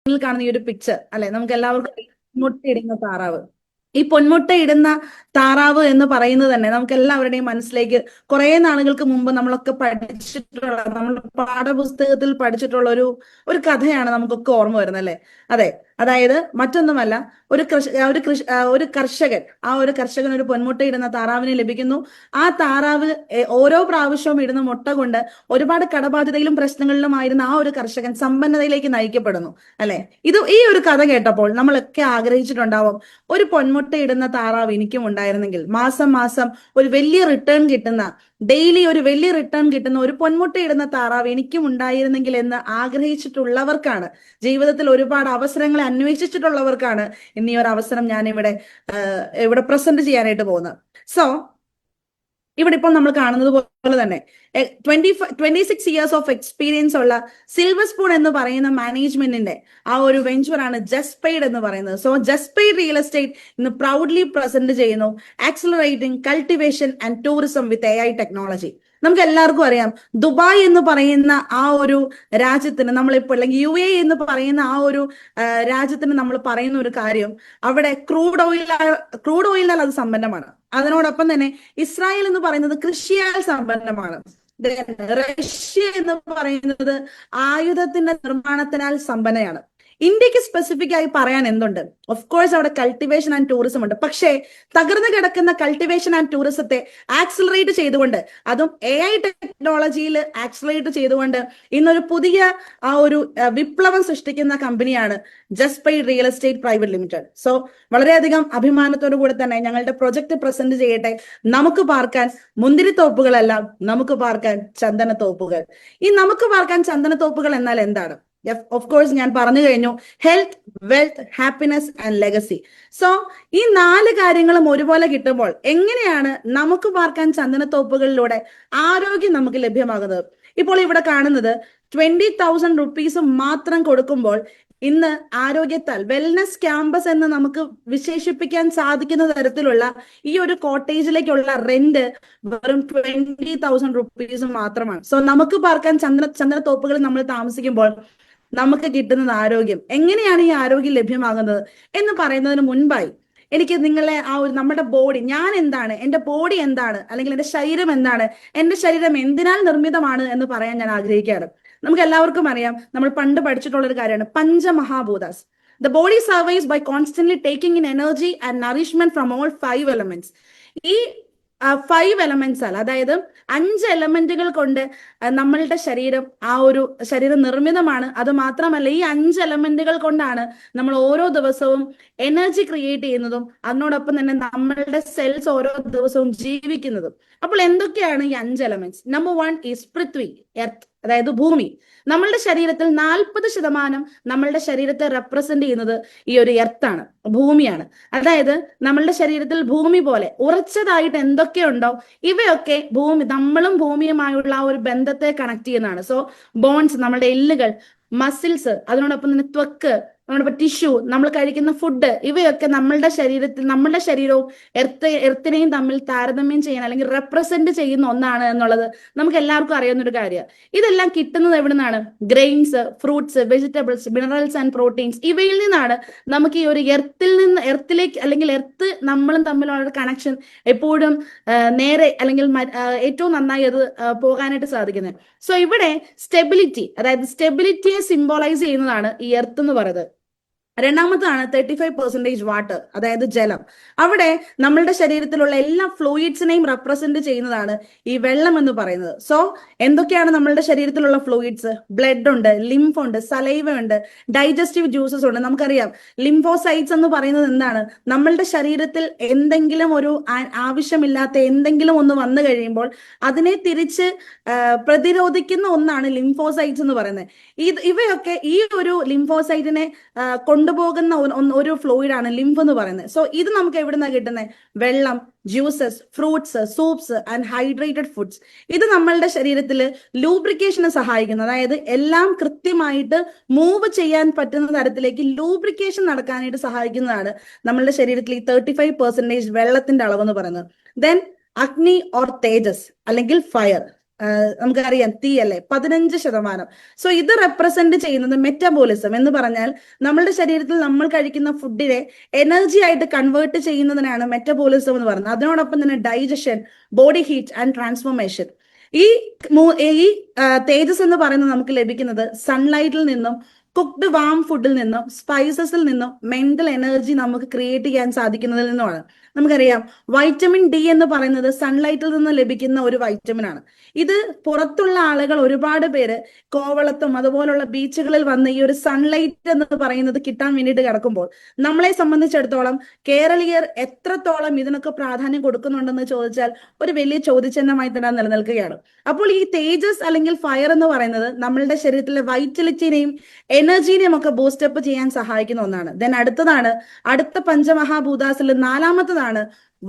കാണുന്ന ഈ ഒരു പിക്ചർ അല്ലെ, നമുക്ക് എല്ലാവർക്കും മുട്ടയിടുന്ന താറാവ്. ഈ പൊന്മുട്ട ഇടുന്ന താറാവ് എന്ന് പറയുന്നത് തന്നെ നമുക്ക് എല്ലാവരുടെയും മനസ്സിലേക്ക് കുറെ നാളുകൾക്ക് മുമ്പ് നമ്മളൊക്കെ പഠിച്ചിട്ടുള്ള, നമ്മുടെ പാഠപുസ്തകത്തിൽ പഠിച്ചിട്ടുള്ള ഒരു കഥയാണ് നമുക്കൊക്കെ ഓർമ്മ വരുന്നത് അല്ലെ. അതെ, അതായത് മറ്റൊന്നുമല്ല, ഒരു കർഷകൻ, ആ ഒരു കർഷകൻ ഒരു പൊന്മുട്ട ഇടുന്ന താറാവിനെ ലഭിക്കുന്നു. ആ താറാവ് ഓരോ പ്രാവശ്യവും ഇടുന്ന മുട്ട കൊണ്ട് ഒരുപാട് കടബാധ്യതയിലും പ്രശ്നങ്ങളിലുമായിരുന്ന ആ ഒരു കർഷകൻ സമ്പന്നതയിലേക്ക് നയിക്കപ്പെടുന്നു അല്ലെ. ഈ ഒരു കഥ കേട്ടപ്പോൾ നമ്മളൊക്കെ ആഗ്രഹിച്ചിട്ടുണ്ടാവും, ഒരു പൊന്മുട്ട ഇടുന്ന താറാവ് എനിക്കും ഉണ്ടായിരുന്നെങ്കിൽ, മാസം മാസം ഒരു വലിയ റിട്ടേൺ കിട്ടുന്ന, ഡെയിലി ഒരു വലിയ റിട്ടേൺ കിട്ടുന്ന ഒരു പൊന്മുട്ട ഇടുന്ന താറാവ് എനിക്കും ഉണ്ടായിരുന്നെങ്കിൽ എന്ന് ആഗ്രഹിച്ചിട്ടുള്ളവർക്കാണ്, ജീവിതത്തിൽ ഒരുപാട് അവസരങ്ങളെ അന്വേഷിച്ചിട്ടുള്ളവർക്കാണ് ഇന്ന് ഈ ഒരു അവസരം ഞാൻ ഇവിടെ പ്രസന്റ് ചെയ്യാനായിട്ട് പോകുന്നത്. സോ ഇവിടെ ഇപ്പോൾ നമ്മൾ കാണുന്നത് പോലെ തന്നെ 26 ഇയേഴ്സ് ഓഫ് എക്സ്പീരിയൻസ് ഉള്ള സിൽവർ സ്പൂൺ എന്ന് പറയുന്ന മാനേജ്മെന്റിന്റെ ആ ഒരു വെഞ്ചറാണ് ജസ്പെയ്ഡ് എന്ന് പറയുന്നത്. സോ ജസ്പെയ്ഡ് റിയൽ എസ്റ്റേറ്റ് ഇന്ന് പ്രൗഡ്ലി പ്രസന്റ് ചെയ്യുന്നു accelerating cultivation and tourism with AI technology. നമുക്ക് എല്ലാവർക്കും അറിയാം, ദുബായ് എന്ന് പറയുന്ന ആ ഒരു രാജ്യത്തിന് നമ്മളിപ്പോൾ, അല്ലെങ്കിൽ UAE എന്ന് പറയുന്ന ആ ഒരു രാജ്യത്തിന് നമ്മൾ പറയുന്ന ഒരു കാര്യം, അവിടെ ക്രൂഡ് ഓയിലാൽ അത് സമ്പന്നമാണ്. അതിനോടൊപ്പം തന്നെ ഇസ്രായേൽ എന്ന് പറയുന്നത് കൃഷിയാൽ സമ്പന്നമാണ്. റഷ്യ എന്ന് പറയുന്നത് ആയുധത്തിന്റെ നിർമ്മാണത്തിനാൽ സമ്പന്നയാണ്. ഇന്ത്യക്ക് സ്പെസിഫിക് ആയി പറയാൻ എന്തുണ്ട്? ഓഫ് കോഴ്സ് അവിടെ കൾട്ടിവേഷൻ ആൻഡ് ടൂറിസം ഉണ്ട്. പക്ഷേ തകർന്നു കിടക്കുന്ന കൾട്ടിവേഷൻ ആൻഡ് ടൂറിസത്തെ ആക്സിലറേറ്റ് ചെയ്തുകൊണ്ട്, അതും AI ടെക്നോളജിയിൽ ആക്സിലറേറ്റ് ചെയ്തുകൊണ്ട് ഇന്നൊരു പുതിയ ആ ഒരു വിപ്ലവം സൃഷ്ടിക്കുന്ന കമ്പനിയാണ് ജസ്പെയ്ഡ് real estate private limited. So വളരെയധികം അഭിമാനത്തോടു കൂടെ തന്നെ ഞങ്ങളുടെ പ്രൊജക്ട് പ്രസന്റ് ചെയ്യട്ടെ. നമുക്ക് പാർക്കാൻ മുന്തിരിത്തോപ്പുകളല്ല, നമുക്ക് പാർക്കാൻ ചന്ദനത്തോപ്പുകൾ. ഈ നമുക്ക് പാർക്കാൻ ചന്ദനത്തോപ്പുകൾ എന്നാൽ എന്താണ്? ഓഫ് കോഴ്സ് ഞാൻ പറഞ്ഞു കഴിഞ്ഞു, health, wealth, happiness and legacy. So ഈ 4 കാര്യങ്ങളും ഒരുപോലെ കിട്ടുമ്പോൾ എങ്ങനെയാണ് നമുക്ക് പാർക്കാൻ ചന്ദനത്തോപ്പുകളിലൂടെ ആരോഗ്യം നമുക്ക് ലഭ്യമാകുന്നത്? ഇപ്പോൾ ഇവിടെ കാണുന്നത് 20,000 റുപ്പീസ് മാത്രം കൊടുക്കുമ്പോൾ ഇന്ന് ആരോഗ്യത്താൽ വെൽനസ് ക്യാമ്പസ് എന്ന് നമുക്ക് വിശേഷിപ്പിക്കാൻ സാധിക്കുന്ന തരത്തിലുള്ള ഈ ഒരു കോട്ടേജിലേക്കുള്ള റെന്റ് വെറും 20,000 റുപ്പീസ് മാത്രമാണ്. സോ നമുക്ക് പാർക്കാൻ ചന്ദനത്തോപ്പുകളിൽ നമ്മൾ താമസിക്കുമ്പോൾ നമുക്ക് കിട്ടുന്നത് ആരോഗ്യം. എങ്ങനെയാണ് ഈ ആരോഗ്യം ലഭ്യമാകുന്നത് എന്ന് പറയുന്നതിന് മുൻപായി എനിക്ക് നിങ്ങളെ ആ ഒരു നമ്മുടെ ബോഡി, ഞാൻ എന്താണ്, എന്റെ ബോഡി എന്താണ്, അല്ലെങ്കിൽ എന്റെ ശരീരം എന്താണ്, എന്റെ ശരീരം എന്തിനാൽ നിർമ്മിതമാണ് എന്ന് പറയാൻ ഞാൻ ആഗ്രഹിക്കുകയാണ്. നമുക്ക് എല്ലാവർക്കും അറിയാം, നമ്മൾ പണ്ട് പഠിച്ചിട്ടുള്ള ഒരു കാര്യമാണ് പഞ്ചമഹാഭൂതാസ്. The body survives by constantly taking in energy and nourishment from all 5 elements. ഈ 5 എലമെന്റ്സ് ആണ്, അതായത് 5 എലമെന്റുകൾ കൊണ്ട് നമ്മളുടെ ശരീരം നിർമ്മിതമാണ്. അത് മാത്രമല്ല, ഈ 5 എലമെന്റുകൾ കൊണ്ടാണ് നമ്മൾ ഓരോ ദിവസവും എനർജി ക്രിയേറ്റ് ചെയ്യുന്നതും അതിനോടൊപ്പം തന്നെ നമ്മളുടെ സെൽസ് ഓരോ ദിവസവും ജീവിക്കുന്നതും. അപ്പോൾ എന്തൊക്കെയാണ് ഈ 5 elements? Number 1 is Prithvi, earth, അതായത് ഭൂമി. നമ്മളുടെ ശരീരത്തിൽ 40% നമ്മളുടെ ശരീരത്തെ റെപ്രസെന്റ് ചെയ്യുന്നത് ഈ ഒരു എർത്താണ്, ഭൂമിയാണ്. അതായത് നമ്മളുടെ ശരീരത്തിൽ ഭൂമി പോലെ ഉറച്ചതായിട്ട് എന്തൊക്കെയുണ്ടോ ഇവയൊക്കെ നമ്മളും ഭൂമിയുമായുള്ള ആ ഒരു ബന്ധത്തെ കണക്ട് ചെയ്യുന്നതാണ്. സോ ബോൺസ്, നമ്മളുടെ എല്ലുകൾ, മസിൽസ്, അതിനോടൊപ്പം തന്നെ ത്വക്ക്, നമ്മുടെ ടിഷ്യൂ, നമ്മൾ കഴിക്കുന്ന ഫുഡ്, ഇവയൊക്കെ നമ്മളുടെ ശരീരവും എർത്തിനെയും തമ്മിൽ താരതമ്യം ചെയ്യാൻ അല്ലെങ്കിൽ റെപ്രസെന്റ് ചെയ്യുന്ന ഒന്നാണ് എന്നുള്ളത് നമുക്ക് എല്ലാവർക്കും അറിയുന്ന ഒരു കാര്യമാണ്. ഇതെല്ലാം കിട്ടുന്നത് എവിടെ നിന്നാണ്? Grains, fruits, vegetables, minerals and proteins, ഇവയിൽ നിന്നാണ് നമുക്ക് ഈ ഒരു എർത്തിലേക്ക് അല്ലെങ്കിൽ എർത്ത് നമ്മളും തമ്മിലുള്ള ഒരു കണക്ഷൻ എപ്പോഴും നേരെ അല്ലെങ്കിൽ ഏറ്റവും നന്നായി അത് പോകാനായിട്ട് സാധിക്കുന്നത്. സോ ഇവിടെ സ്റ്റെബിലിറ്റി, അതായത് സ്റ്റെബിലിറ്റിയെ സിംബോളൈസ് ചെയ്യുന്നതാണ് ഈ എർത്ത് എന്ന് പറയുന്നത്. രണ്ടാമതാണ് 35% വാട്ടർ, അതായത് ജലം. അവിടെ നമ്മളുടെ ശരീരത്തിലുള്ള എല്ലാ ഫ്ലൂയിഡ്സിനെയും റെപ്രസെന്റ് ചെയ്യുന്നതാണ് ഈ വെള്ളം എന്ന് പറയുന്നത്. സോ എന്തൊക്കെയാണ് നമ്മളുടെ ശരീരത്തിലുള്ള ഫ്ലൂയിഡ്സ്? ബ്ലഡ് ഉണ്ട്, ലിംഫ് ഉണ്ട്, സലൈവ ഉണ്ട്, ഡൈജസ്റ്റീവ് ജ്യൂസസ് ഉണ്ട്. നമുക്കറിയാം ലിംഫോസൈറ്റ്സ് എന്ന് പറയുന്നത് എന്താണ്? നമ്മളുടെ ശരീരത്തിൽ എന്തെങ്കിലും ഒരു ആവശ്യമില്ലാത്ത എന്തെങ്കിലും ഒന്ന് വന്നു കഴിയുമ്പോൾ അതിനെ തിരിച്ച് പ്രതിരോധിക്കുന്ന ഒന്നാണ് ലിംഫോസൈറ്റ്സ് എന്ന് പറയുന്നത്. ഇവയൊക്കെ ഈ ഒരു ലിംഫോസൈറ്റിനെ കൊണ്ടുപോകുന്ന ഒരു ഫ്ലൂയിഡ് ആണ് ലിംഫ് എന്ന് പറയുന്നത്. സോ ഇത് നമുക്ക് എവിടുന്നാണ് കിട്ടുന്നത്? വെള്ളം, juices, fruits, സൂപ്സ് and hydrated foods. ഇത് നമ്മളുടെ ശരീരത്തിൽ ലൂബ്രിക്കേഷന് സഹായിക്കുന്നു. അതായത് എല്ലാം കൃത്യമായിട്ട് മൂവ് ചെയ്യാൻ പറ്റുന്ന തരത്തിലേക്ക് ലൂബ്രിക്കേഷൻ നടക്കാനായിട്ട് സഹായിക്കുന്നതാണ് നമ്മളുടെ ശരീരത്തിൽ ഈ 35% വെള്ളത്തിന്റെ അളവ് എന്ന് പറയുന്നത്. ദെൻ അഗ്നി ഓർ തേജസ് അല്ലെങ്കിൽ ഫയർ, നമുക്കറിയാം തീ അല്ലേ, 15%. സോ ഇത് റെപ്രസെന്റ് ചെയ്യുന്നത് മെറ്റബോളിസം എന്ന് പറഞ്ഞാൽ നമ്മളുടെ ശരീരത്തിൽ നമ്മൾ കഴിക്കുന്ന ഫുഡിനെ എനർജി ആയിട്ട് കൺവേർട്ട് ചെയ്യുന്നതിനാണ് മെറ്റബോളിസം എന്ന് പറയുന്നത്. അതിനോടൊപ്പം തന്നെ digestion, body heat and transformation. ഈ ഈ തേജസ് എന്ന് പറയുന്നത് നമുക്ക് ലഭിക്കുന്നത് സൺലൈറ്റിൽ നിന്നും, കുക്ക്ഡ് വാം ഫുഡിൽ നിന്നും, സ്പൈസസിൽ നിന്നും, മെന്റൽ എനർജി നമുക്ക് ക്രിയേറ്റ് ചെയ്യാൻ സാധിക്കുന്നതിൽ നിന്നുമാണ്. നമുക്കറിയാം വൈറ്റമിൻ ഡി എന്ന് പറയുന്നത് സൺലൈറ്റിൽ നിന്ന് ലഭിക്കുന്ന ഒരു വൈറ്റമിൻ ആണ്. ഇത് പുറത്തുള്ള ആളുകൾ ഒരുപാട് പേര് കോവളത്തും അതുപോലുള്ള ബീച്ചുകളിൽ വന്ന് ഈ ഒരു സൺലൈറ്റ് എന്ന് പറയുന്നത് കിട്ടാൻ വേണ്ടിയിട്ട് കിടക്കുമ്പോൾ നമ്മളെ സംബന്ധിച്ചിടത്തോളം കേരളീയർ എത്രത്തോളം ഇതിനൊക്കെ പ്രാധാന്യം കൊടുക്കുന്നുണ്ടെന്ന് ചോദിച്ചാൽ ഒരു വലിയ ചോദ്യചിഹ്നമായി തന്നെ നിലനിൽക്കുകയാണ്. അപ്പോൾ ഈ തേജസ് അല്ലെങ്കിൽ ഫയർ എന്ന് പറയുന്നത് നമ്മളുടെ ശരീരത്തിലെ വൈറ്റലിറ്റിനെയും എനർജീനെയും ഒക്കെ ബൂസ്റ്റപ്പ് ചെയ്യാൻ സഹായിക്കുന്ന ഒന്നാണ്. ദെൻ അടുത്ത പഞ്ചമഹാഭൂതാസിൽ 4-മത്തതാണ്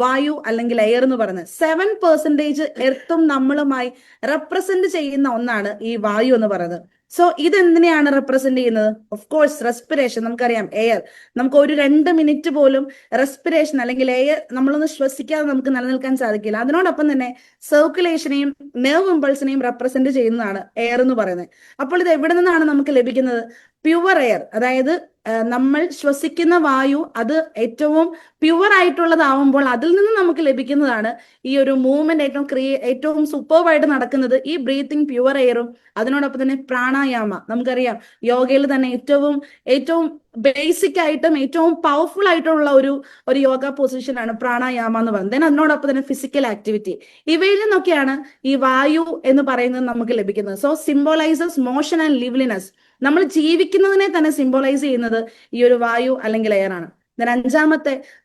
വായു അല്ലെങ്കിൽ എയർ എന്ന് പറയുന്നത്. 7% എർത്തും നമ്മളുമായി റെപ്രസെന്റ് ചെയ്യുന്ന ഒന്നാണ് ഈ വായു എന്ന് പറയുന്നത്. സോ ഇതെന്തിനെയാണ് റെപ്രസെന്റ് ചെയ്യുന്നത്? Of course respiration. നമുക്കറിയാം എയർ, നമുക്ക് ഒരു 2 മിനിറ്റ് പോലും റെസ്പിറേഷൻ അല്ലെങ്കിൽ എയർ നമ്മളൊന്ന് ശ്വസിക്കാതെ നമുക്ക് നിലനിൽക്കാൻ സാധിക്കില്ല. അതിനോടൊപ്പം തന്നെ സർക്കുലേഷനെയും നെർവ് ഇമ്പൾസിനെയും റെപ്രസെന്റ് ചെയ്യുന്നതാണ് എയർ എന്ന് പറയുന്നത്. അപ്പോൾ ഇത് എവിടെ നിന്നാണ് നമുക്ക് ലഭിക്കുന്നത്? പ്യുവർ എയർ, അതായത് നമ്മൾ ശ്വസിക്കുന്ന വായു അത് ഏറ്റവും പ്യുവർ ആയിട്ടുള്ളതാവുമ്പോൾ അതിൽ നിന്ന് നമുക്ക് ലഭിക്കുന്നതാണ് ഈ ഒരു മൂവ്മെന്റ്. ഏറ്റവും സൂപ്പർവായിട്ട് നടക്കുന്നത് ഈ ബ്രീത്തിങ് പ്യുവർ എയറും അതിനോടൊപ്പം തന്നെ പ്രാണായാമ. നമുക്കറിയാം യോഗയിൽ തന്നെ ഏറ്റവും ബേസിക് ആയിട്ടും ഏറ്റവും പവർഫുൾ ആയിട്ടുള്ള ഒരു യോഗ പൊസിഷനാണ് പ്രാണായാമ എന്ന് പറയുന്നത്. ദെൻ അതിനോടൊപ്പം തന്നെ ഫിസിക്കൽ ആക്ടിവിറ്റി. ഇവയിൽ നിന്നൊക്കെയാണ് ഈ വായു എന്ന് പറയുന്നത് നമുക്ക് ലഭിക്കുന്നത്. So symbolises motion and liveliness. നമ്മൾ ജീവിക്കുന്നതിനെ തന്നെ സിംബോളൈസ് ചെയ്യുന്നത് ഈ ഒരു വായു അല്ലെങ്കിൽ എയർ ആണ്.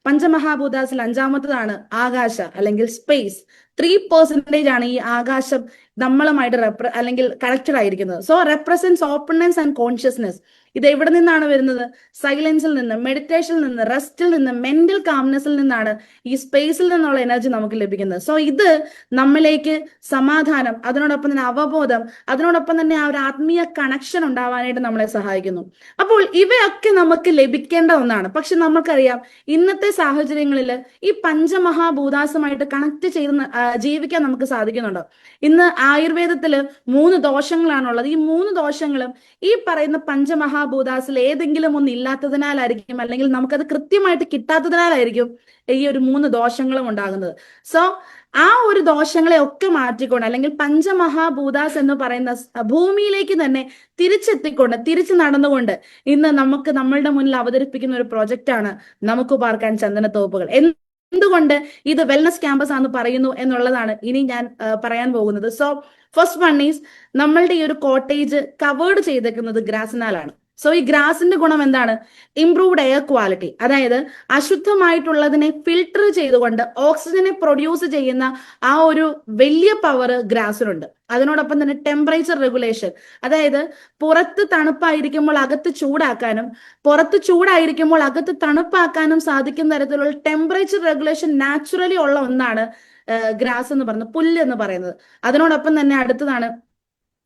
പഞ്ചമഹാഭൂതാസിൽ 5-മത്തതാണ് ആകാശ അല്ലെങ്കിൽ സ്പേസ്. 3% ആണ് ഈ ആകാശം നമ്മളുമായിട്ട് അല്ലെങ്കിൽ കണക്റ്റഡ് ആയിരിക്കുന്നത്. So represents openness and consciousness. ഇത് എവിടെ നിന്നാണ് വരുന്നത്? സൈലൻസിൽ നിന്ന്, മെഡിറ്റേഷനിൽ നിന്ന്, റെസ്റ്റിൽ നിന്ന്, മെന്റൽ കാംനെസ്സിൽ നിന്നാണ് ഈ സ്പേസിൽ നിന്നുള്ള എനർജി നമുക്ക് ലഭിക്കുന്നത്. സോ ഇത് നമ്മളിലേക്ക് സമാധാനം, അതിനോടൊപ്പം തന്നെ അവബോധം, അതിനോടൊപ്പം തന്നെ ആ ഒരു ആത്മീയ കണക്ഷൻ ഉണ്ടാവാനായിട്ട് നമ്മളെ സഹായിക്കുന്നു. അപ്പോൾ ഇവയൊക്കെ നമുക്ക് ലഭിക്കേണ്ട ഒന്നാണ്. പക്ഷെ നമുക്കറിയാം ഇന്നത്തെ സാഹചര്യങ്ങളിൽ ഈ പഞ്ചമഹാഭൂതാസുമായിട്ട് കണക്ട് ചെയ്ത് ജീവിക്കാൻ നമുക്ക് സാധിക്കുന്നുണ്ടോ? ഇന്ന് ആയുർവേദത്തില് 3 ദോഷങ്ങളാണുള്ളത്. ഈ 3 ദോഷങ്ങളും ഈ പറയുന്ന പഞ്ചമഹാഭൂതാസിൽ ഏതെങ്കിലും ഒന്ന് ഇല്ലാത്തതിനാലായിരിക്കും, അല്ലെങ്കിൽ നമുക്കത് കൃത്യമായിട്ട് കിട്ടാത്തതിനാലായിരിക്കും ഈ ഒരു 3 ദോഷങ്ങളും ഉണ്ടാകുന്നത്. സോ ആ ഒരു ദോഷങ്ങളെ ഒക്കെ മാറ്റിക്കൊണ്ട്, അല്ലെങ്കിൽ പഞ്ചമഹാഭൂതാസ് എന്ന് പറയുന്ന ഭൂമിയിലേക്ക് തന്നെ തിരിച്ചു നടന്നുകൊണ്ട് ഇന്ന് നമുക്ക് നമ്മളുടെ മുന്നിൽ അവതരിപ്പിക്കുന്ന ഒരു പ്രൊജക്റ്റ് ആണ് നമുക്ക് പാർക്കാൻ ചന്ദനത്തോപ്പുകൾ. എന്തുകൊണ്ട് ഇത് വെൽനസ് ക്യാമ്പസ് ആണെന്ന് പറയുന്നു എന്നുള്ളതാണ് ഇനി ഞാൻ പറയാൻ പോകുന്നത്. സോ ഫസ്റ്റ് വൺ ഈസ്, നമ്മളുടെ ഈ ഒരു കോട്ടേജ് കവേർഡ് ചെയ്തേക്കുന്നത് ഗ്രാസിനാലാണ്. സോ ഈ ഗ്രാസിന്റെ ഗുണം എന്താണ്? Improved air quality. അതായത് അശുദ്ധമായിട്ടുള്ളതിനെ ഫിൽട്ടർ ചെയ്തുകൊണ്ട് ഓക്സിജനെ പ്രൊഡ്യൂസ് ചെയ്യുന്ന ആ ഒരു വലിയ പവർ ഗ്രാസിനുണ്ട്. അതിനോടൊപ്പം തന്നെ ടെമ്പറേച്ചർ റെഗുലേഷൻ, അതായത് പുറത്ത് തണുപ്പായിരിക്കുമ്പോൾ അകത്ത് ചൂടാക്കാനും പുറത്ത് ചൂടായിരിക്കുമ്പോൾ അകത്ത് തണുപ്പാക്കാനും സാധിക്കുന്ന തരത്തിലുള്ള ടെമ്പറേച്ചർ റെഗുലേഷൻ നാച്ചുറലി ഉള്ള ഒന്നാണ് ഗ്രാസ് എന്ന് പറയുന്നത്, പുല്ല് എന്ന് പറയുന്നത്. അതിനോടൊപ്പം തന്നെ അടുത്തതാണ്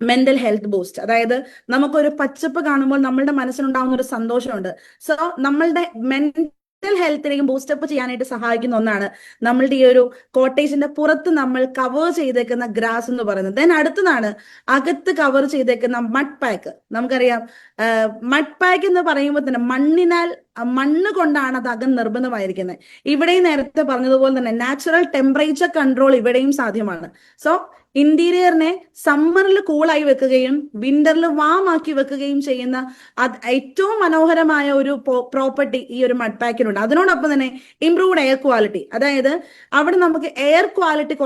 മെന്റൽ ഹെൽത്ത് ബൂസ്റ്റ്. അതായത് നമുക്കൊരു പച്ചപ്പ് കാണുമ്പോൾ നമ്മളുടെ മനസ്സിനുണ്ടാകുന്ന ഒരു സന്തോഷമുണ്ട്. സോ നമ്മളുടെ മെന്റൽ ഹെൽത്തിനെയും ബൂസ്റ്റപ്പ് ചെയ്യാനായിട്ട് സഹായിക്കുന്ന ഒന്നാണ് നമ്മളുടെ ഈ ഒരു കോട്ടേജിന്റെ പുറത്ത് നമ്മൾ കവർ ചെയ്തേക്കുന്ന ഗ്രാസ് എന്ന് പറയുന്നത്. ദെൻ അടുത്തതാണ് അകത്ത് കവർ ചെയ്തേക്കുന്ന മഡ് പാക്ക്. നമുക്കറിയാം മഡ് പാക്ക് എന്ന് പറയുമ്പോൾ തന്നെ മണ്ണ് കൊണ്ടാണ് അത് അകം നിർബന്ധമായിരിക്കുന്നത്. ഇവിടെയും നേരത്തെ പറഞ്ഞതുപോലെ തന്നെ നാച്ചുറൽ ടെമ്പറേച്ചർ കൺട്രോൾ ഇവിടെയും സാധ്യമാണ്. സോ ഇന്റീരിയറിനെ സമ്മറിൽ കൂളായി വെക്കുകയും വിന്ററിൽ വാം ആക്കി വെക്കുകയും ചെയ്യുന്ന ഏറ്റവും മനോഹരമായ ഒരു പ്രോപ്പർട്ടി ഈ ഒരു മഡ് പാക്കിനുണ്ട്. അതിനോടൊപ്പം തന്നെ ഇംപ്രൂവ്ഡ് എയർ ക്വാളിറ്റി, അതായത് അവിടെ നമുക്ക് എയർ ക്വാളിറ്റി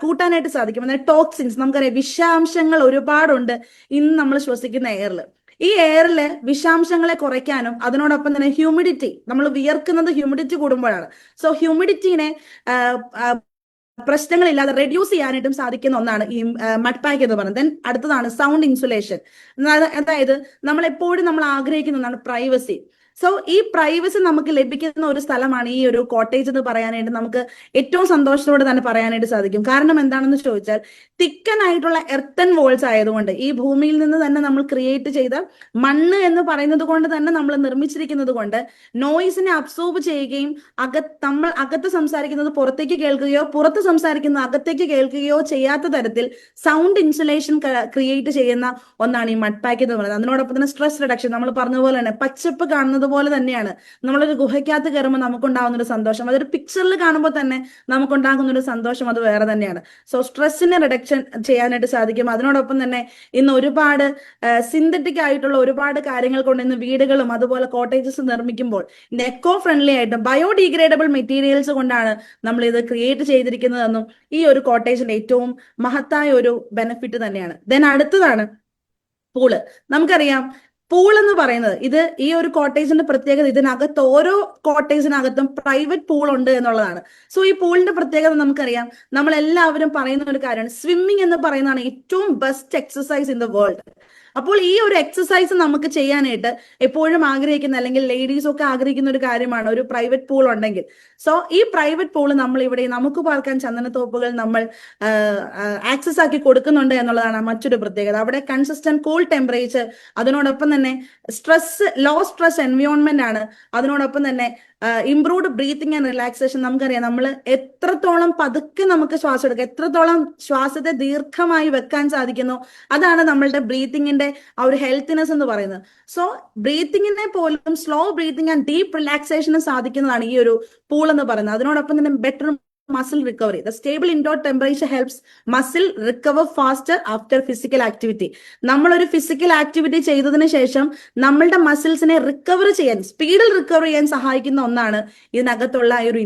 കൂട്ടാനായിട്ട് സാധിക്കും. അതായത് ടോക്സിൻസ്, നമുക്കറിയാം വിഷാംശങ്ങൾ ഒരുപാടുണ്ട് ഇന്ന് നമ്മൾ ശ്വസിക്കുന്ന എയറിൽ. ഈ എയറില് വിഷാംശങ്ങളെ കുറയ്ക്കാനും അതിനോടൊപ്പം തന്നെ ഹ്യൂമിഡിറ്റി, നമ്മൾ വിയർക്കുന്നത് ഹ്യൂമിഡിറ്റി കൂടുമ്പോഴാണ്. സോ ഹ്യൂമിഡിറ്റിനെ പ്രശ്നങ്ങളില്ലാതെ റെഡ്യൂസ് ചെയ്യാനായിട്ടും സാധിക്കുന്ന ഒന്നാണ് ഈ മഡ് പാക്ക് എന്ന് പറയുന്നത്. ദെൻ അടുത്തതാണ് സൗണ്ട് ഇൻസുലേഷൻ. അതായത് നമ്മൾ എപ്പോഴും ആഗ്രഹിക്കുന്ന ഒന്നാണ് പ്രൈവസി. സോ ഈ പ്രൈവസി നമുക്ക് ലഭിക്കുന്ന ഒരു സ്ഥലമാണ് ഈ ഒരു കോട്ടേജ് എന്ന് പറയാനായിട്ട് നമുക്ക് ഏറ്റവും സന്തോഷത്തോടെ തന്നെ പറയാനായിട്ട് സാധിക്കും. കാരണം എന്താണെന്ന് ചോദിച്ചാൽ തിക്കനായിട്ടുള്ള എർത്തൻ വോൾസ് ആയതുകൊണ്ട്, ഈ ഭൂമിയിൽ നിന്ന് തന്നെ നമ്മൾ ക്രിയേറ്റ് ചെയ്ത മണ്ണ് എന്ന് പറയുന്നത് കൊണ്ട് തന്നെ നമ്മൾ നിർമ്മിച്ചിരിക്കുന്നത് കൊണ്ട് നോയിസിനെ അബ്സോർബ് ചെയ്യുകയും നമ്മൾ അകത്ത് സംസാരിക്കുന്നത് പുറത്തേക്ക് കേൾക്കുകയോ പുറത്ത് സംസാരിക്കുന്നത് അകത്തേക്ക് കേൾക്കുകയോ ചെയ്യാത്ത തരത്തിൽ സൗണ്ട് ഇൻസുലേഷൻ ക്രിയേറ്റ് ചെയ്യുന്ന ഒന്നാണ് ഈ മഡ് പാക്ക് എന്ന് പറയുന്നത്. അതിനോടൊപ്പം തന്നെ സ്ട്രെസ് റിഡക്ഷൻ, നമ്മൾ പറഞ്ഞ പോലെ തന്നെ പച്ചപ്പ് കാണുന്നത് പോലെ തന്നെയാണ് നമ്മളൊരു ഗുഹയ്ക്കകത്ത് കയറുമ്പോൾ നമുക്കുണ്ടാകുന്ന ഒരു സന്തോഷം, അതൊരു പിക്ചറിൽ കാണുമ്പോൾ തന്നെ നമുക്കുണ്ടാകുന്ന ഒരു സന്തോഷം അത് വേറെ തന്നെയാണ്. സോ സ്ട്രെസ്സിനെ റിഡക്ഷൻ ചെയ്യാനായിട്ട് സാധിക്കും. അതിനോടൊപ്പം തന്നെ ഇന്ന് ഒരുപാട് സിന്തറ്റിക് ആയിട്ടുള്ള ഒരുപാട് കാര്യങ്ങൾ കൊണ്ട് ഇന്ന് വീടുകളും അതുപോലെ കോട്ടേജസ് നിർമ്മിക്കുമ്പോൾ എക്കോ ഫ്രണ്ട്ലി ആയിട്ട് ബയോഡിഗ്രേഡബിൾ മെറ്റീരിയൽസ് കൊണ്ടാണ് നമ്മൾ ഇത് ക്രിയേറ്റ് ചെയ്തിരിക്കുന്നതെന്നും ഈ ഒരു കോട്ടേജിന്റെ ഏറ്റവും മഹത്തായ ഒരു ബെനിഫിറ്റ് തന്നെയാണ്. ദെൻ അടുത്തതാണ് പൂള്. നമുക്കറിയാം പൂൾ എന്ന് പറയുന്നത്, ഇത് ഈ ഒരു കോട്ടേജിന്റെ പ്രത്യേകത, ഇതിനകത്ത് ഓരോ കോട്ടേജിനകത്തും പ്രൈവറ്റ് പൂൾ ഉണ്ട് എന്നുള്ളതാണ്. സോ ഈ പൂളിന്റെ പ്രത്യേകത നമുക്കറിയാം, നമ്മൾ എല്ലാവരും പറയുന്ന ഒരു കാര്യമാണ്, സ്വിമ്മിങ് എന്ന് പറയുന്നതാണ് ഏറ്റവും best exercise in the world. അപ്പോൾ ഈ ഒരു എക്സസൈസ് നമുക്ക് ചെയ്യാനായിട്ട് എപ്പോഴും ആഗ്രഹിക്കുന്ന, അല്ലെങ്കിൽ ലേഡീസ് ഒക്കെ ആഗ്രഹിക്കുന്ന ഒരു കാര്യമാണ് ഒരു പ്രൈവറ്റ് പൂൾ ഉണ്ടെങ്കിൽ. സോ ഈ പ്രൈവറ്റ് പൂൾ നമ്മൾ ഇവിടെ നമുക്ക് പാർക്കാൻ ചന്ദനത്തോപ്പുകൾ നമ്മൾ ആക്സസ് ആക്കി കൊടുക്കുന്നുണ്ട് എന്നുള്ളതാണ് മറ്റൊരു പ്രത്യേകത. അവിടെ കൺസിസ്റ്റന്റ് കൂൾ ടെമ്പറേച്ചർ, അതിനോടൊപ്പം തന്നെ ലോ സ്ട്രെസ് എൻവയോൺമെന്റ് ആണ്. അതിനോടൊപ്പം തന്നെ ഇംപ്രൂവ്ഡ് ബ്രീത്തിങ് ആൻഡ് റിലാക്സേഷൻ. നമുക്കറിയാം നമ്മൾ എത്രത്തോളം പതുക്കെ നമുക്ക് ശ്വാസം എടുക്കാം, എത്രത്തോളം ശ്വാസത്തെ ദീർഘമായി വെക്കാൻ സാധിക്കുന്നു, അതാണ് നമ്മളുടെ ബ്രീത്തിങ്ങിന്റെ ആ ഒരു ഹെൽത്തിനെസ് എന്ന് പറയുന്നത്. സോ ബ്രീത്തിങ്ങിനെ പോലും സ്ലോ ബ്രീത്തിങ് ആൻഡ് ഡീപ്പ് റിലാക്സേഷന് സാധിക്കുന്നതാണ് ഈ ഒരു പൂൾ എന്ന് പറയുന്നത്. അതിനോടൊപ്പം തന്നെ better muscle recovery. The stable indoor temperature helps muscle recover faster after physical activity. നമ്മൾ ഒരു ഫിസിക്കൽ ആക്ടിവിറ്റി ചെയ്തതിന് ശേഷം നമ്മളുടെ മസിൽസിനെ റിക്കവർ ചെയ്യാൻ, സ്പീഡിൽ റിക്കവർ ചെയ്യാൻ സഹായിക്കുന്ന ഒന്നാണ് ഇതിനകത്തുള്ള ഒരു